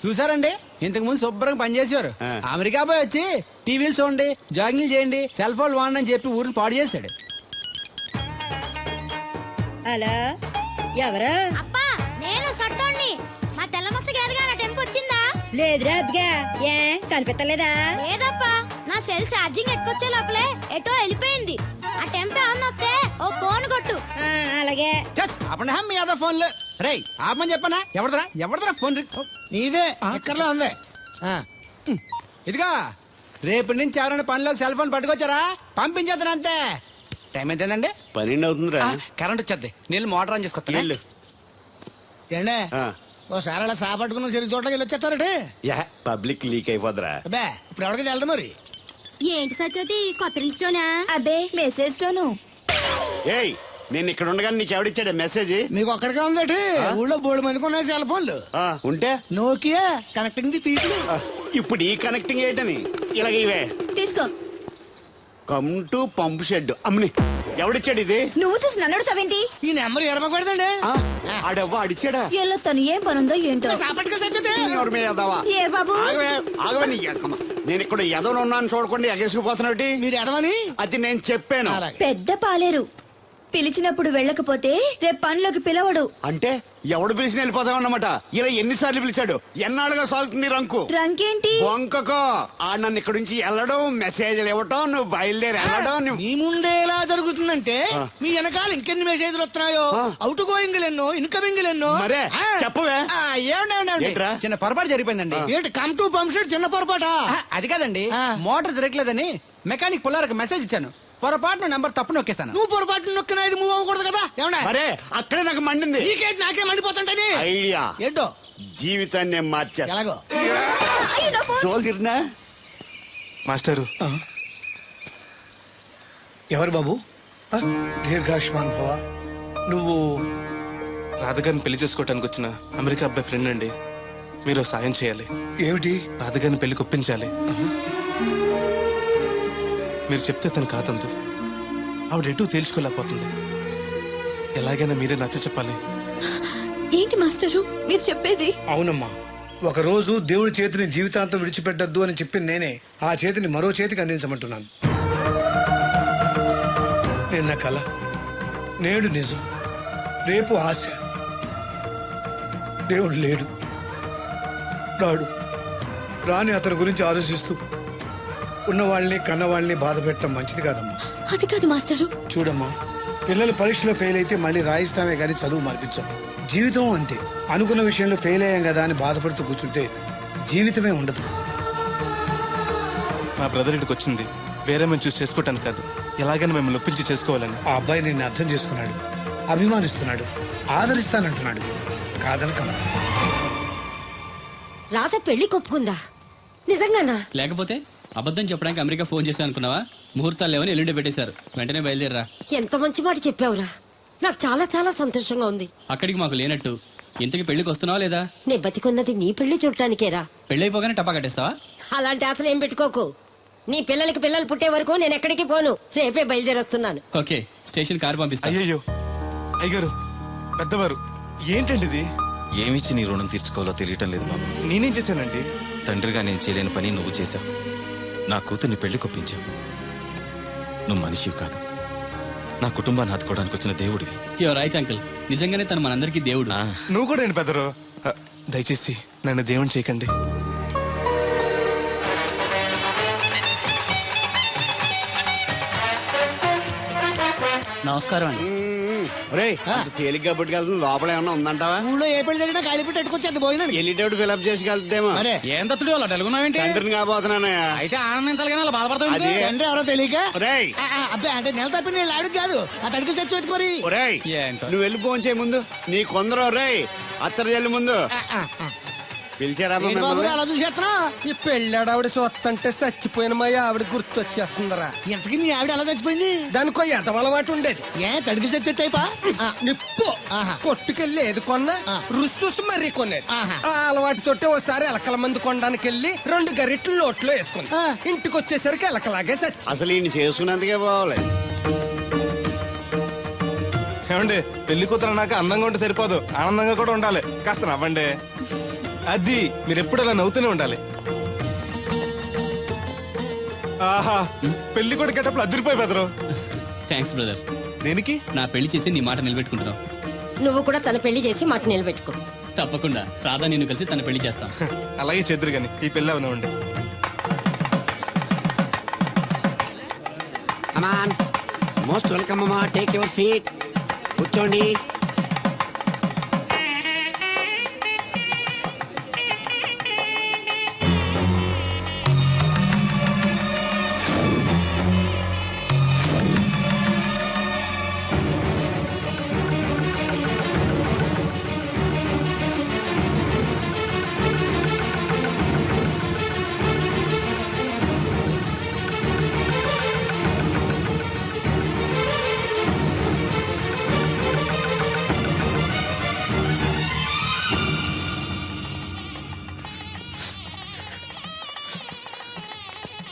చూసారండి, ఇంతకు ముందు శుభ్రంగా పనిచేసేవారు. అమెరికా పోయి వచ్చి టీవీలు చూడండి, జాగింగ్ చేయండి, సెల్ ఫోన్ వాడండి అని చెప్పి ఊరిని పాడు చేశాడు. అలా ఎవరా? అప్పా, నేను సట్టోణ్ణి. మా తెల్ల మచ్చ గారిగా నా టెంపు వచ్చిందా? లేదురా అబ్బిగా, ఏ కనిపెట్టలేదా? లేదప్పా, నా సెల్ ఛార్జింగ్ ఎక్కొచ్చే లోపలే ఎటో వెళ్ళిపోయింది. ఆ టెంపు ఆన్ వస్తే ఓ ఫోన్ కొట్టు. అలాగే. అప్పుడు మీ అదా ఫోన్లు రే ఆపమని చెప్పనా? ఎవడదరా ఫోన్? నీదే ఎక్కర్లో ఉంది. ఇదిగా రేపటి నుంచి ఎవరైనా పనిలోకి సెల్ ఫోన్ పట్టుకొచ్చారా పంపించేద్దాను అంతే. టైం ఎంతేనండి? 12 అవుతుందిరా. కరెంట్ వచ్చేద్ది, నీళ్ళు మోటార్ ఆన్ చేసుకొస్తా. ఏండే ఓసారి అలా సాపట్టుకున్న చెరుకు తోటకి వెళ్ళి వచ్చేస్తారటే. పబ్లిక్ లీక్ అయిపోద్రా. అబ్బే, ఇప్పుడు ఎవరికి వెళ్దాం మరి? ఏంటి సత్యవతి, కొత్త రిజిస్టోనా? అబ్బే, మెసేజ్ తోను. ఏయ్, నేను ఇక్కడ ఉండగానే నీకు ఎవడిచ్చాడు మెసేజ్? మీకు ఒక్కడికే ఉందటి? ఊళ్ళో 3 మందికి ఉన్నాయి సెల్ ఫోన్లు. ఉంటే నోకియా కనెక్టింగ్ ది పీపుల్. ఇప్పుడు ఈ కనెక్టింగ్ ఏంటని ఇలాగ ఇవే తీసుకో. Come to pump shed. అమ్మని ఎవడిచ్చాడు ఇది? నువ్వు చూసి నన్ను అడుగుతావేంటి? ఈ నెంబర్ ఎరమకు పెడదండి. ఆడవ్వ అడిచాడా? ఎల్లో తను ఏం పనుందో ఏంటో. ఏ బాబు, ఆగవే నీ అక్కమ్మ. నేను ఇక్కడ ఎదవను ఉన్నాను చూడకుండా ఎగేసుకుపోతున్నట్టు. మీరు ఎదవని అది నేను చెప్పాను. పెద్ద పాలేరు. పిలిచినప్పుడు వెళ్ళకపోతే రేపు పనిలోకి పిలవడు. అంటే ఎవడు పిలిచిన వెళ్ళిపోతామన్నమాట. ఇలా ఎన్నిసార్లు పిలిచాడు? ఎన్నాళ్ళుగా సాగుతుంది రంకు? రంకేంటి? వంకకో. ఆ నన్ను ఇక్కడ నుంచి వెళ్ళడం, మెసేజ్లు ఇవ్వటం, నువ్వు బయలుదేరి వెళ్ళడం. మీ ముందే ఎలా జరుగుతుందంటే మీ వెనకాల ఇంకెన్ని మెసేజ్లు వస్తున్నాయో. అవుట్ గోయింగ్ ఎన్నో, ఇన్కమింగ్ ఎన్నో. మరే చెప్పవే. ఏమండి, చిన్న పొరపాటు జరిగిపోయిందండి. ఏంటి కమ్ టు పంప్ షెడ్ చిన్న పొరపాట? అది కాదండి, మోటార్ తిరగలేదని మెకానిక్ పుల్లారకు మెసేజ్ ఇచ్చాను. పొరపాటున నెంబర్ తప్పు నొక్కేస్తాను. నువ్వు పొరపాటు నొక్కినా ఇది మూవ్ అవ్వకూడదు కదా. ఏమన్నా మరే అక్కడే నాకు మండింది. నీకేంటి నాకే మండిపోతుంటని ఐడియా ఏంటో జీవితాన్ని మార్చా. ఎలాగో తోలు తిరిగినా మాస్టరు, ఎవరు బాబు? దీర్ఘాయుష్మాన్ భవ. నువ్వు రాధగారిని పెళ్లి చేసుకోవటానికి వచ్చిన అమెరికా అబ్బాయి ఫ్రెండ్ అండి. మీరు సాయం చేయాలి. ఏమిటి? రాధగారిని పెళ్లి ఒప్పించాలి. మీరు చెప్తే తను కాదందు. ఆవిడ ఎటూ తేల్చుకోలేకపోతుంది. ఎలాగైనా మీరే నచ్చ చెప్పాలి. ఏంటి మాస్టరు మీరు చెప్పేది? అవునమ్మా, ఒక రోజు దేవుడి చేతిని జీవితాంతం విడిచిపెట్టద్దు అని చెప్పింది నేనే. ఆ చేతిని మరో చేతికి అందించమంటున్నాను. నిన్న కల, నేడు నిజం, రేపు ఆశ. దేవుడు లేడు, రాడు. రాని అతని గురించి ఆలోచిస్తూ ఉన్న వాళ్ళని కన్న వాళ్ళని బాధ పెట్టడం మంచిది కాదమ్మా. అది కాదు మాస్టరు. చూడమ్మా, పిల్లలు పరీక్షలో ఫెయిల్ అయితే మళ్ళీ రాయిస్తామే కానీ చదువు మార్పించాం. జీవితం అంతే. అనుకున్న విషయంలో ఫెయిల్ అయ్యాం కదా అని బాధపడుతూ కూర్చుంటే జీవితమే ఉండదు. మా బ్రదర్ ఇక్కడికి వచ్చింది వేరే మేము చూసి చేసుకోవటానికి కాదు, ఎలాగైనా మేము ఒప్పించి చేసుకోవాలని. ఆ అబ్బాయి నిన్ను అర్థం చేసుకున్నాడు, అభిమానిస్తున్నాడు, ఆదరిస్తానంటున్నాడు. కాదనకమ్మా. రాధ పెళ్లి కొప్పుకుందా? నిజంగానా? లేకపోతే అబద్ధం చెప్పడానికి అమెరికా ఫోన్ చేశా అనుకున్నావా? ముహూర్తాలు లేవని ఎల్లుండి పెట్టేశారు. వెంటనే బయలుదేరరా. ఎంత మంచి మాట చెప్పావురా. నాకు చాలా చాలా సంతోషంగా ఉంది. అక్కడికి మాకు లేనట్టు ఇంతకి పెళ్లికి వస్తున్నావా లేదా? నే బతికున్నది నీ పెళ్లి చూడటానికేరా. పెళ్ళైపోగానే టపా కట్టేస్తావా? అలాంటి ఆశలు ఏం పెట్టుకోకు. నీ పిల్లలకి పిల్లలు పుట్టే వరకు నేను ఎక్కడికి పోను. రేపే బయలుదేరొస్తున్నాను. ఓకే, స్టేషన్ కార్ పంపిస్తా. అయ్యయ్యో అయ్యగారు, పెద్దవారు, ఏంటండి ఇది? ఏమిచ్చి నీ రుణం తీర్చుకోవాలో తెలియటం లేదు బాబు. నేనేం చేశానండి? తండ్రిగా నేను చేయలేని పని నువ్వు చేశావు. నా కూతుర్ని పెళ్లి కొప్పించావు. నువ్వు మనిషివి కాదు, నా కుటుంబాన్ని ఆదుకోవడానికి వచ్చిన దేవుడివి. Your right uncle. నిజంగానే తను మనందరికీ దేవుడు. నువ్వు కూడా ఏంటి పెద్దరు? దయచేసి నన్ను దేవుని చేయకండి. నమస్కారం అండి. తేలిగ్గా పుట్టుకెళ్తుంది, లోపల ఏమన్నా ఉందంటావా? ఊళ్ళో ఏ పెళ్లి జరిగినా గాలి పెట్టి ఎట్టుకొచ్చేది పోయినా వెళ్ళేటప్పుడు ఫిలప్ చేసి వెళ్తేమో. ఏం తత్తుడు అలా తెలుగున్నావేంటి? తండ్రిని కాబోతున్నానయ్యా. అయితే ఆనందించాలి కానీ అలా బాధపడతావు. అదే. తండ్రి ఎవరో తెలియక ఒరేయ్, అబ్బాయి అంటే నెల తప్పి నేను ఆడికి కాదు ఆ తడికి చచ్చి వెతుకు మరి. ఒరేయ్, ఏంటో. నువ్వు వెళ్ళి ఫోన్ చేయ ముందు. నీ కొందరు రేయ్ అత్తరు చెల్లి ముందు పిలిచారా ఏంటి బాబు అలా చూసేస్తున్నా? ఈ పెళ్ళాడావిడ సొత్తంటే చచ్చిపోయిన మా ఆవిడ గుర్తొచ్చేస్తుందరా. ఇంతకీ నీ ఆవిడ ఎలా చచ్చిపోయింది? దానికో ఎంత అలవాటు ఉండేది. ఏ తడికి చచ్చి టైపా? నిప్పు ఆహా. కొట్టుకెళ్ళి ఏది కొన్నా రుస్సుస్ మరీ కొనేది. ఆహా. ఆ అలవాటు తోటే ఓసారి ఎలకల మందు కొనడానికి వెళ్ళి 2 గరిట్లు నోట్లో వేసుకుంది. ఇంటికి వచ్చేసరికి ఎలకలాగే చచ్చి. అసలు ఈయన చేసుకున్నందుకే పోవాలి. ఏమండి, పెళ్లి కూతురు నాకు అందంగా ఉంటే సరిపోదు, ఆనందంగా కూడా ఉండాలి. కాస్త నవ్వండి. అది మీరు ఎప్పుడు అలా నవ్వుతూనే ఉండాలి. ఆహా, పెళ్లి కూడా గెటప్పుడు అదిరిపోయి బెదరు. Thanks brother. దేనికి? నా పెళ్లి చేసి నీ మాట నిలబెట్టుకుంటున్నావు. నువ్వు కూడా తన పెళ్లి చేసి మాట నిలబెట్టుకో. తప్పకుండా రాధా నిన్ను కలిసి తన పెళ్లి చేస్తాం. అలాగే చెద్దురు గాని ఈ పెళ్లి అవనివ్వండి. అమాన్ మోస్ట్ వెల్కమ్ అమ్మా, టేక్ యువర్ సీట్, కూర్చోండి.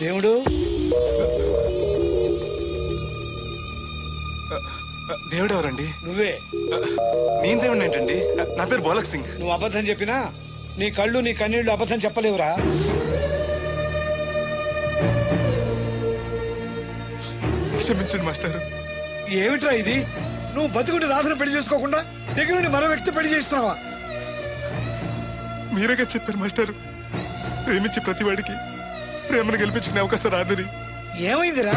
దేవుడు దేవుడు ఎవరండి? నువ్వే. నేను దేవుడు ఏంటండి? నా పేరు బోలక్ సింగ్. నువ్వు అబద్ధం చెప్పినా నీ కళ్ళు నీ కన్నీళ్లు అబద్ధం చెప్పలేవురా. క్షమించండి మాస్టర్. ఏమిట్రా ఇది? నువ్వు బతుకుంటే రాధను పెళ్లి చేసుకోకుండా దగ్గర నుండి మరో వ్యక్తి పెళ్లి చేస్తున్నావా? మీరేగా చెప్పారు మాస్టర్, ప్రేమించే ప్రతి వాడికి ప్రేమను గెలిపించుకునే అవకాశం రాదని. ఏమైందిరా?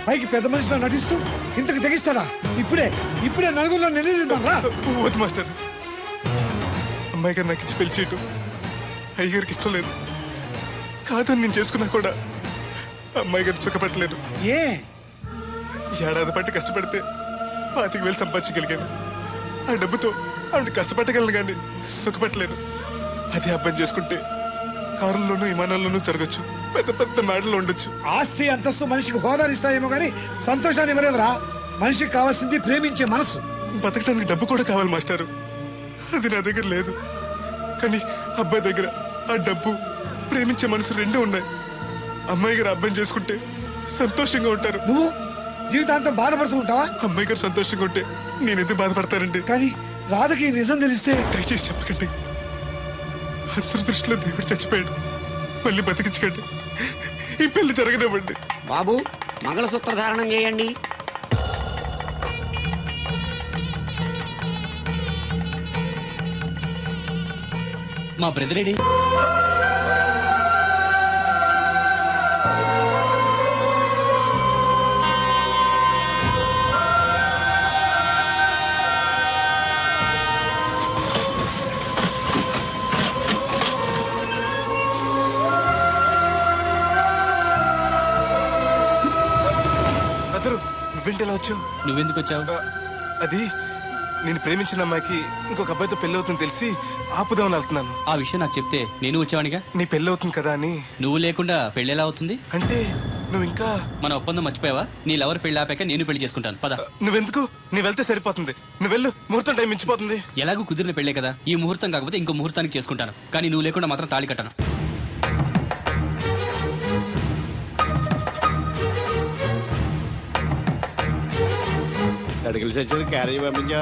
పైకి పెద్ద మనిషిలో నటిస్తూ ఇంతకు తెగిస్తాడా? ఇప్పుడే నలుగురిలో నిలదీద్దాం రా. వద్దు మాస్టర్, అమ్మాయి గారు నాకు ఇచ్చి పెళ్లి చేయటం అయ్యగారికి ఇష్టం లేదు. కాదని నేను చేసుకున్నా కూడా అమ్మాయి గారిని సుఖపెట్టలేదు. ఏ ఏడాది పట్టి కష్టపడితే 25,000 సంపాదించగలిగాను. ఆ డబ్బుతో ఆవిడ కష్టపట్టగలను కానీ సుఖపెట్టలేను. అదే అబ్బాయి చేసుకుంటే కారుల్లోనూ విమానాల్లోనూ జరగచ్చు, పెద్ద పెద్ద మేడలు ఉండొచ్చు. ఆస్తి అంతస్తు మనిషికి హోదానిస్తాయేమో కానీ సంతోషాన్ని ఇవ్వలేదురా. మనిషికి కావాల్సింది ప్రేమించే మనసు. బతకడానికి డబ్బు కూడా కావాలి మాస్టారు, అది నా దగ్గర లేదు. కానీ అబ్బాయి దగ్గర ఆ డబ్బు, ప్రేమించే మనసు రెండూ ఉన్నాయి. అమ్మాయి గారు అబ్బాయిని చేసుకుంటే సంతోషంగా ఉంటారు. నువ్వు జీవితాంతం బాధపడుతూ ఉంటావా? అమ్మాయి గారు సంతోషంగా ఉంటే నేను ఎందుకు బాధపడతానండి? కానీ రాధకి నిజం తెలిస్తే? దయచేసి చెప్పకండి. అందరి దృష్టిలో దేవుడు చచ్చిపోయాడు, మళ్ళీ బతికించకండి. ఈ పెళ్లి జరగనివ్వండి. బాబు, మంగళసూత్ర ధారణం చేయండి. మా బ్రదర్ ఏడి? నువ్వేంటి ఇలా వచ్చావు? నువ్వెందుకు వచ్చావు? అది నేను ప్రేమించిన అమ్మాయికి ఇంకొక అబ్బాయితో పెళ్లి అవుతుందని తెలిసి ఆపుదామని వెళ్తున్నాను. ఆ విషయం నాకు చెప్తే నేను వచ్చేవాడిగా. నీ పెళ్లి అవుతుంది కదా అని. నువ్వు లేకుండా పెళ్లి ఎలా అవుతుంది? అంటే నువ్వు ఇంకా మన ఒప్పందం మర్చిపోయావా? నీ లవర్ పెళ్లి ఆపాక నేను పెళ్లి చేసుకుంటాను. పద. నువ్వెందుకు? నీ వెళ్తే సరిపోతుంది. నువ్వు వెళ్ళు, ముహూర్తం టైం మించిపోతుంది. ఎలాగూ కుదిరిన పెళ్లే కదా, ఈ ముహూర్తం కాకపోతే ఇంకో ముహూర్తానికి చేసుకుంటాను. కానీ నువ్వు లేకుండా మాత్రం తాళి కట్టను. అడిగిలి వచ్చేది క్యారేజ్ పంపించా.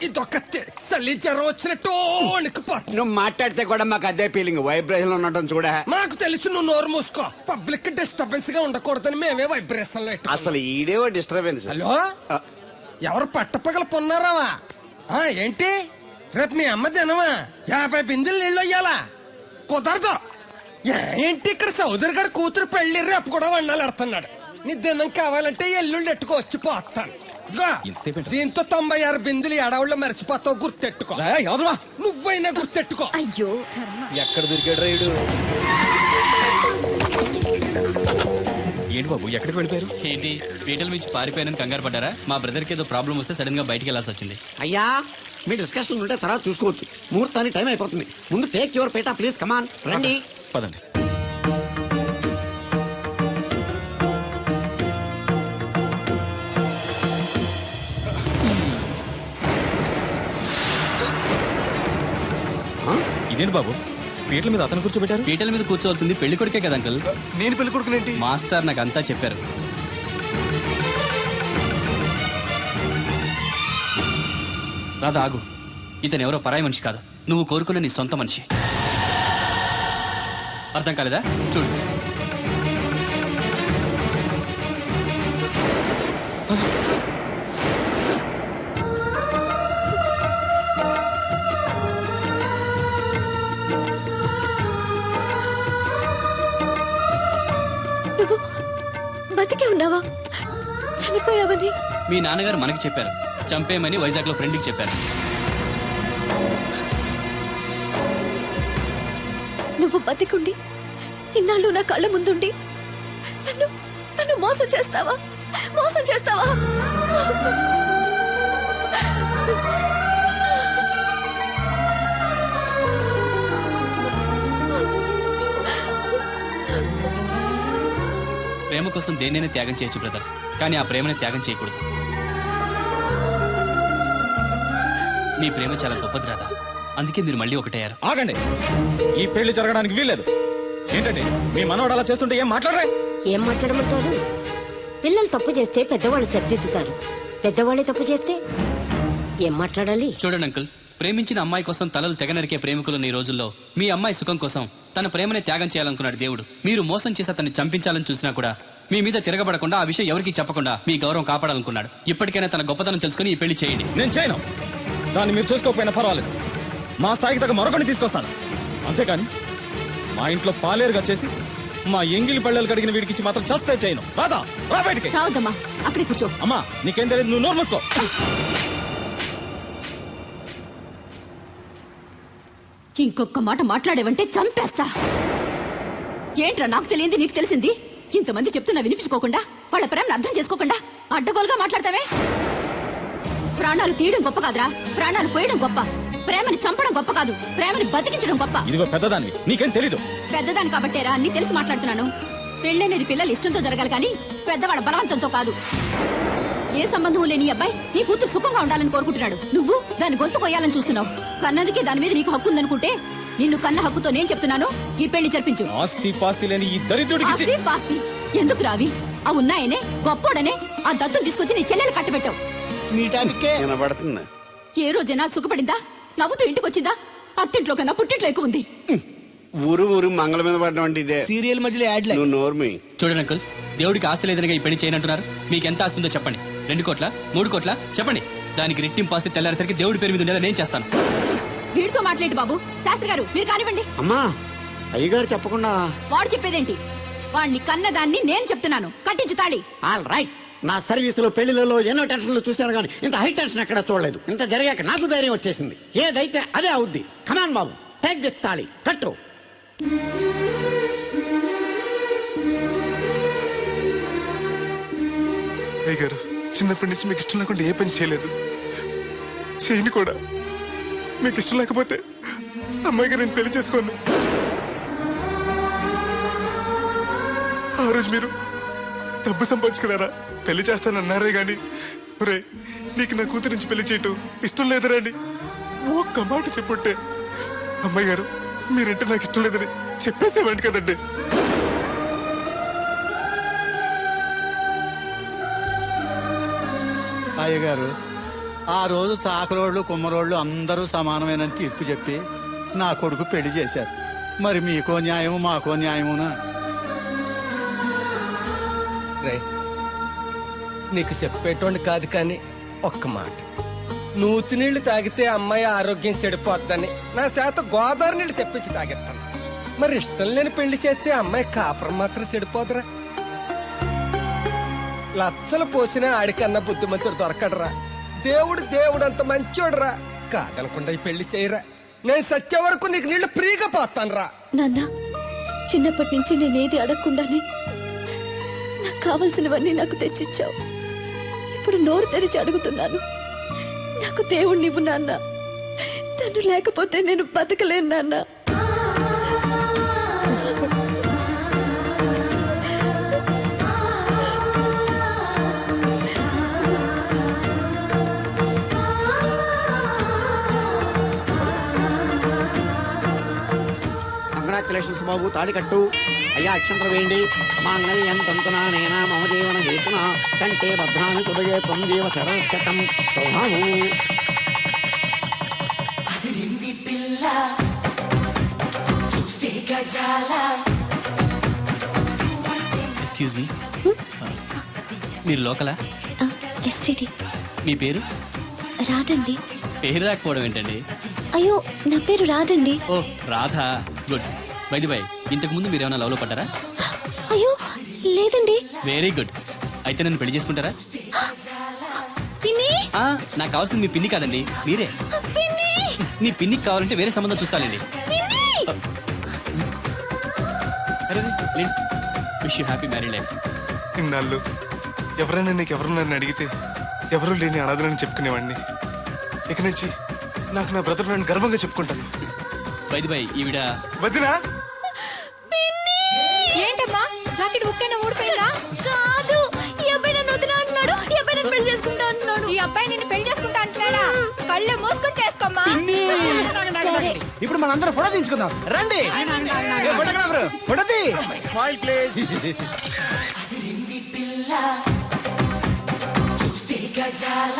ఇదొక చలి జ్వరం వచ్చినట్టు వణికిపోతుంది. నువ్వు మాట్లాడితే కూడా మాకు అదే ఫీలింగ్, వైబ్రేషన్ ఉండటం చూడ. మాకు తెలుసు, నువ్వు నోరు మూసుకో. పబ్లిక్ డిస్టర్బెన్స్ గా ఉండకూడదని మేమే వైబ్రేషన్ లో పెట్టాం. అసలు ఈడేవో డిస్టర్బెన్స్. హలో, ఎవరు పట్టపగల పొన్నారావా? ఏంటి రేపు మీ అమ్మ జనమా 50 బిందెలు నీళ్ళు అయ్యాలా? కుదరదు. ఏంటి ఇక్కడ సౌదరి గారి కూతురు పెళ్లి రేపు కూడా వండాలి ఎడుతున్నాడు. నీ దినం కావాలంటే ఎల్లుండి ఎట్టుకో వచ్చి పోతాను. దీంతో 96 బిందెలు ఎడవుల్లో మరిచిపోతావు, గుర్తెట్టుకో. నువ్వైనా గుర్తెట్టుకో. అయ్యో ఎక్కడ దొరికాడు రైడు? ఏంటి బాబు, ఎక్కడికి వెళ్ళిపోయారు? ఏంటి పీటల నుంచి పారిపోయానని కంగారు పడ్డారా? మా బ్రదర్కి ఏదో ప్రాబ్లం వస్తే సడన్ గా బయటికి వెళ్లాల్సి వచ్చింది. అయ్యా, మీ డిస్కషన్ ఉంటే తర్వాత చూసుకోవచ్చు. ముహూర్తానికి టైం అయిపోతుంది. ముందు టేక్ యువర్ పేటా ప్లీజ్. కమాన్ రండి. పదండి. ఇదేంటి బాబు, పీటల మీద అతను కూర్చోబెట్టారు? పీటల మీద కూర్చోవాల్సింది పెళ్లి కొడుకే కదా అంకుల్. నేను పెళ్లి కొడుకునేంటి? మాస్టర్ నాకు అంతా చెప్పారు. రాధా ఆగు, ఇతను ఎవరో పరాయి మనిషి కాదు, నువ్వు కోరుకున్న నీ సొంత మనిషి. అర్థం కాలేదా? చూడు. నువ్వు బతికే ఉన్నావా? చనిపోయావని మీ నాన్నగారు మనకి చెప్పారు, చంపేయమని వైజాగ్ లో ఫ్రెండ్కి చెప్పారు. నువ్వు బతికుండి ఇన్నాళ్ళు నా కళ్ళ ముందుండి నన్ను నన్ను మోసం చేస్తావా? మోసం చేస్తావా? ప్రేమ కోసం దేన్నైనా త్యాగం చేయొచ్చు బ్రదర్, కానీ ఆ ప్రేమని త్యాగం చేయకూడదు. నీ ప్రేమ చాలా గొప్పది రాదా, అందుకే మీరు మళ్ళీ ఒకటయ్యారు. ఆగండి, ఈ పెళ్లి జరగడానికి వీల్లేదు. ఏంటండి మీ మనవాడు అలా చేస్తుంటే ఏం మాట్లాడరా? ఏం మాట్లాడమంటారు? పిల్లలు తప్పు చేస్తే పెద్దవాళ్ళు సరిదిద్దుతారు, పెద్దవాళ్ళే తప్పు చేస్తే ఏం మాట్లాడాలి? చూడండి అంకుల్, ప్రేమించిన అమ్మాయి కోసం తలలు తెగనరికే ప్రేమికులున్న ఈ రోజుల్లో మీ అమ్మాయి సుఖం కోసం తన ప్రేమని త్యాగం చేయాలనుకున్నాడు దేవుడు. మీరు మోసం చేసి అతన్ని చంపించాలని చూసినా కూడా మీ మీద తిరగబడకుండా, ఆ విషయం ఎవరికీ చెప్పకుండా మీ గౌరవం కాపాడాలనుకున్నాడు. ఇప్పటికైనా తన గొప్పతనం తెలుసుకుని ఈ పెళ్లి చేయండి. నేను చేయను. దాన్ని మీరు చూసుకోకపోయినా పర్వాలేదు, మా స్థాయికి తగ్గ మరొకరిని తీసుకొస్తాను. అంతేకాని మా ఇంట్లో పాలేరుగా చేసి మా ఎంగిలి పళ్ళలు కడిగిన వీడికిచ్చి మాత్రం చస్తే చేయను. రాదా, రా బయటికి. రావద్దమ్మా, అక్కడే కూర్చో. అమ్మా నీకేం తెలియదు, నువ్వు నోరు మూసుకో. ఇంకొక మాట మాట్లాడేవంటే చంపేస్తా. ఏంట్రా నాకు తెలియంది నీకు తెలిసింది? ఇంతమంది చెప్తున్నా వినిపించుకోకుండా, వాళ్ళ ప్రేమను అర్థం చేసుకోకుండా అడ్డగోలుగా మాట్లాడతావే. ప్రాణాలు తీయడం గొప్ప కాదురా, ప్రాణాలు పోయడం గొప్ప. ప్రేమని చంపడం గొప్ప కాదు, ప్రేమని బతికించడం గొప్ప. ఇదిగో పెద్దదాన్ని, నీకేం తెలీదు. పెద్దదాని కాబట్టేరా అన్ని తెలిసి మాట్లాడుతున్నాను. పెళ్ళనేది పిల్లలు ఇష్టంతో జరగాలి కానీ పెద్దవాళ్ళ బలవంతంతో కాదు. ఏ సంబంధం లేని ఈ అబ్బాయి నీ కూతురు సుఖంగా ఉండాలని కోరుకుంటున్నాడు. నువ్వు దాని గొంతు కొయ్యాలని చూస్తున్నావు. కన్నదికే దాని మీద నీకు హక్కు ఉందనుకుంటే నిన్ను కన్న హక్కుతో నేను చెప్తున్నాను, ఈ పెళ్లి జరిపించు. ఆస్తి పాస్తి లేని ఈ దరిద్రుడికి ఆస్తి పాస్తి ఎందుకు రావి? ఆ ఉన్నాయనే గొప్పోడనే ఆ దత్తును తీసుకొచ్చి నీ చెల్లెలు కట్టబెట్టావు. వినబడుతుంది. ఏ రోజైనా సుఖపడిందా? నవ్వుతూ ఇంటికి వచ్చిందా? అత్తింట్లో కన్నా పుట్టింట్లో ఎక్కువ ఉంది. ఊరు ఊరు మంగళ మీద పడడం అంటే ఇదే. సీరియల్ మధ్యలో యాడ్ నువ్వు నోర్మి. చూడండి అంకుల్, దేవుడికి ఆస్తి లేదనగా ఈ పెళ్లి చేయనంటున్నారు. మీకు ఎంత ఆస్తి ఉందో చెప్పండి. 2 కోట్ల 3 కోట్ల చెప్పండి. దానికి రెట్టింపు ఆస్తి తెల్లారేసరికి దేవుడి పేరు మీద ఉండేలా నేను చేస్తాను. వీడితో మాట్లాడి బాబు. శాస్త్రి గారు మీరు కానివ్వండి. అమ్మా, అయ్యగారు చెప్పకుండా వాడు చెప్పేదేంటి? వాడిని కన్నదాన్ని నేను చెప్తున్నాను, కట్టించు తాళి. All right. నా సర్వీసులో పెళ్లిలలో ఎన్నో టెన్షన్లు చూశాను కానీ ఇంత హై టెన్షన్ ఎక్కడ చూడలేదు. ఇంత జరిగాక నాకు ధైర్యం వచ్చేసింది. ఏదైతే అదే అవుద్ది. కమాన్ బాబు, టేక్ దిస్ తాళి, కట్టు. అయ్య గారు చిన్నప్పటి నుంచి మీకు ఇష్టం లేకుండా ఏ పని చేయలేదు, చేయని కూడా. మీకు ఇష్టం లేకపోతే అమ్మాయి గారు నేను పెళ్లి చేసుకోను. ఆ రోజు మీరు డబ్బు సంపాదించుకున్నారా, పెళ్లి చేస్తానన్నారే గాని ఒరే నీకు నా కూతురు నుంచి పెళ్లి చేయటం ఇష్టం లేదురా అని ఒక్క మాట చెప్పుంటే అమ్మాయి గారు మీరంటే నాకు ఇష్టం లేదని చెప్పేసేవాడి కదండి. అయ్యగారు ఆ రోజు చాకరోళ్ళు కుమ్మరోళ్ళు అందరూ సమానమైన తీర్పు చెప్పి నా కొడుకు పెళ్లి చేశారు. మరి మీకో న్యాయము మాకో న్యాయమునా? రే నీకు చెప్పేటోండి కాదు కానీ ఒక్క మాట, నూతి నీళ్లు తాగితే అమ్మాయి ఆరోగ్యం చెడిపోద్దని నా చేత గోదావరి నీళ్లు తెప్పించి తాగేస్తాను. మరి ఇష్టం లేని పెళ్లి చేస్తే అమ్మాయి కాపురం మాత్రం చెడిపోదురా? లచ్చలు పోసినా ఆడికన్నా బుద్ధిమంతుడు దొరకడరా. దేవుడు అంత మంచోడురా. కాదనకుండా ఈ పెళ్లి చేయరా. నేను సత్య వరకు నీకు నీళ్లు ఫ్రీగా పోతాను రా. నాన్న, చిన్నప్పటి నుంచి నేనేది అడగకుండానే నాకు కావలసినవన్నీ నాకు తెచ్చిచ్చావు. ఇప్పుడు నోరు తెరిచి అడుగుతున్నాను, నాకు దేవుణ్ణివ్వు నాన్న. తను లేకపోతే నేను బతకలేను నాన్న. కంగ్రాచులేషన్స్ బాబు, తాళి కట్టు. అయ్యా అక్షంతరం వేయండి. మాంగళ్యం తంతునా నేనా మమ జీవన హేతునా కంటే భద్రాన్ని సుభజే పొందీవ సరస్వతం శోభాము. ఎక్స్క్యూజ్ మీ, మీరు లోకలా? ఎస్టీటీ. మీ పేరు? రాదండి. పేరు రాకపోవడం ఏంటండి? అయ్యో, నా పేరు రాదండి. ఓ Radha, good. By the by, ఇంతకు ముందు మీరు ఏమైనా లవ్లో పడ్డారా? అయ్యో లేదండి. Very good. అయితే నన్ను పెళ్లి చేసుకుంటారా? పిన్ని, నాకు కావాల్సింది మీ పిన్ని కాదండి, మీరే. పిన్ని, మీ పిన్నికి కావాలంటే వేరే సంబంధం చూస్తానండి. Wish you happy marry life. ఇన్నాళ్ళు ఎవరైనా నీకు ఎవరున్నారని అడిగితే ఎవరూ లేని అనాథలని చెప్పుకునేవాడిని. ఇక నుంచి నాకు నా బ్రదర్ నన్ను గర్వంగా చెప్పుకుంటాను. బై ది బై, ఈవిడ వదినా. ఏంటమ్మా జాకెట్ ఉక్కైనా ఊడిపోయిందా? కాదు, ఈ అబ్బాయి నన్ను వదినా అంటున్నాడు. ఈ అబ్బాయి నన్ను పెళ్లి చేసుకుంటా అంటున్నాడు. ఈ అబ్బాయి నిన్ను పెళ్లి చేసుకుంటా అంటున్నాడా? కళ్ళు మూసుకొని చేసుకోమ్మా. ఇప్పుడు మనందరం ఫోటో తీయించుకుందాం రండి. ఫోటోగ్రాఫర్ ఫోటో తీ. Smile please. చూస్తే గజాల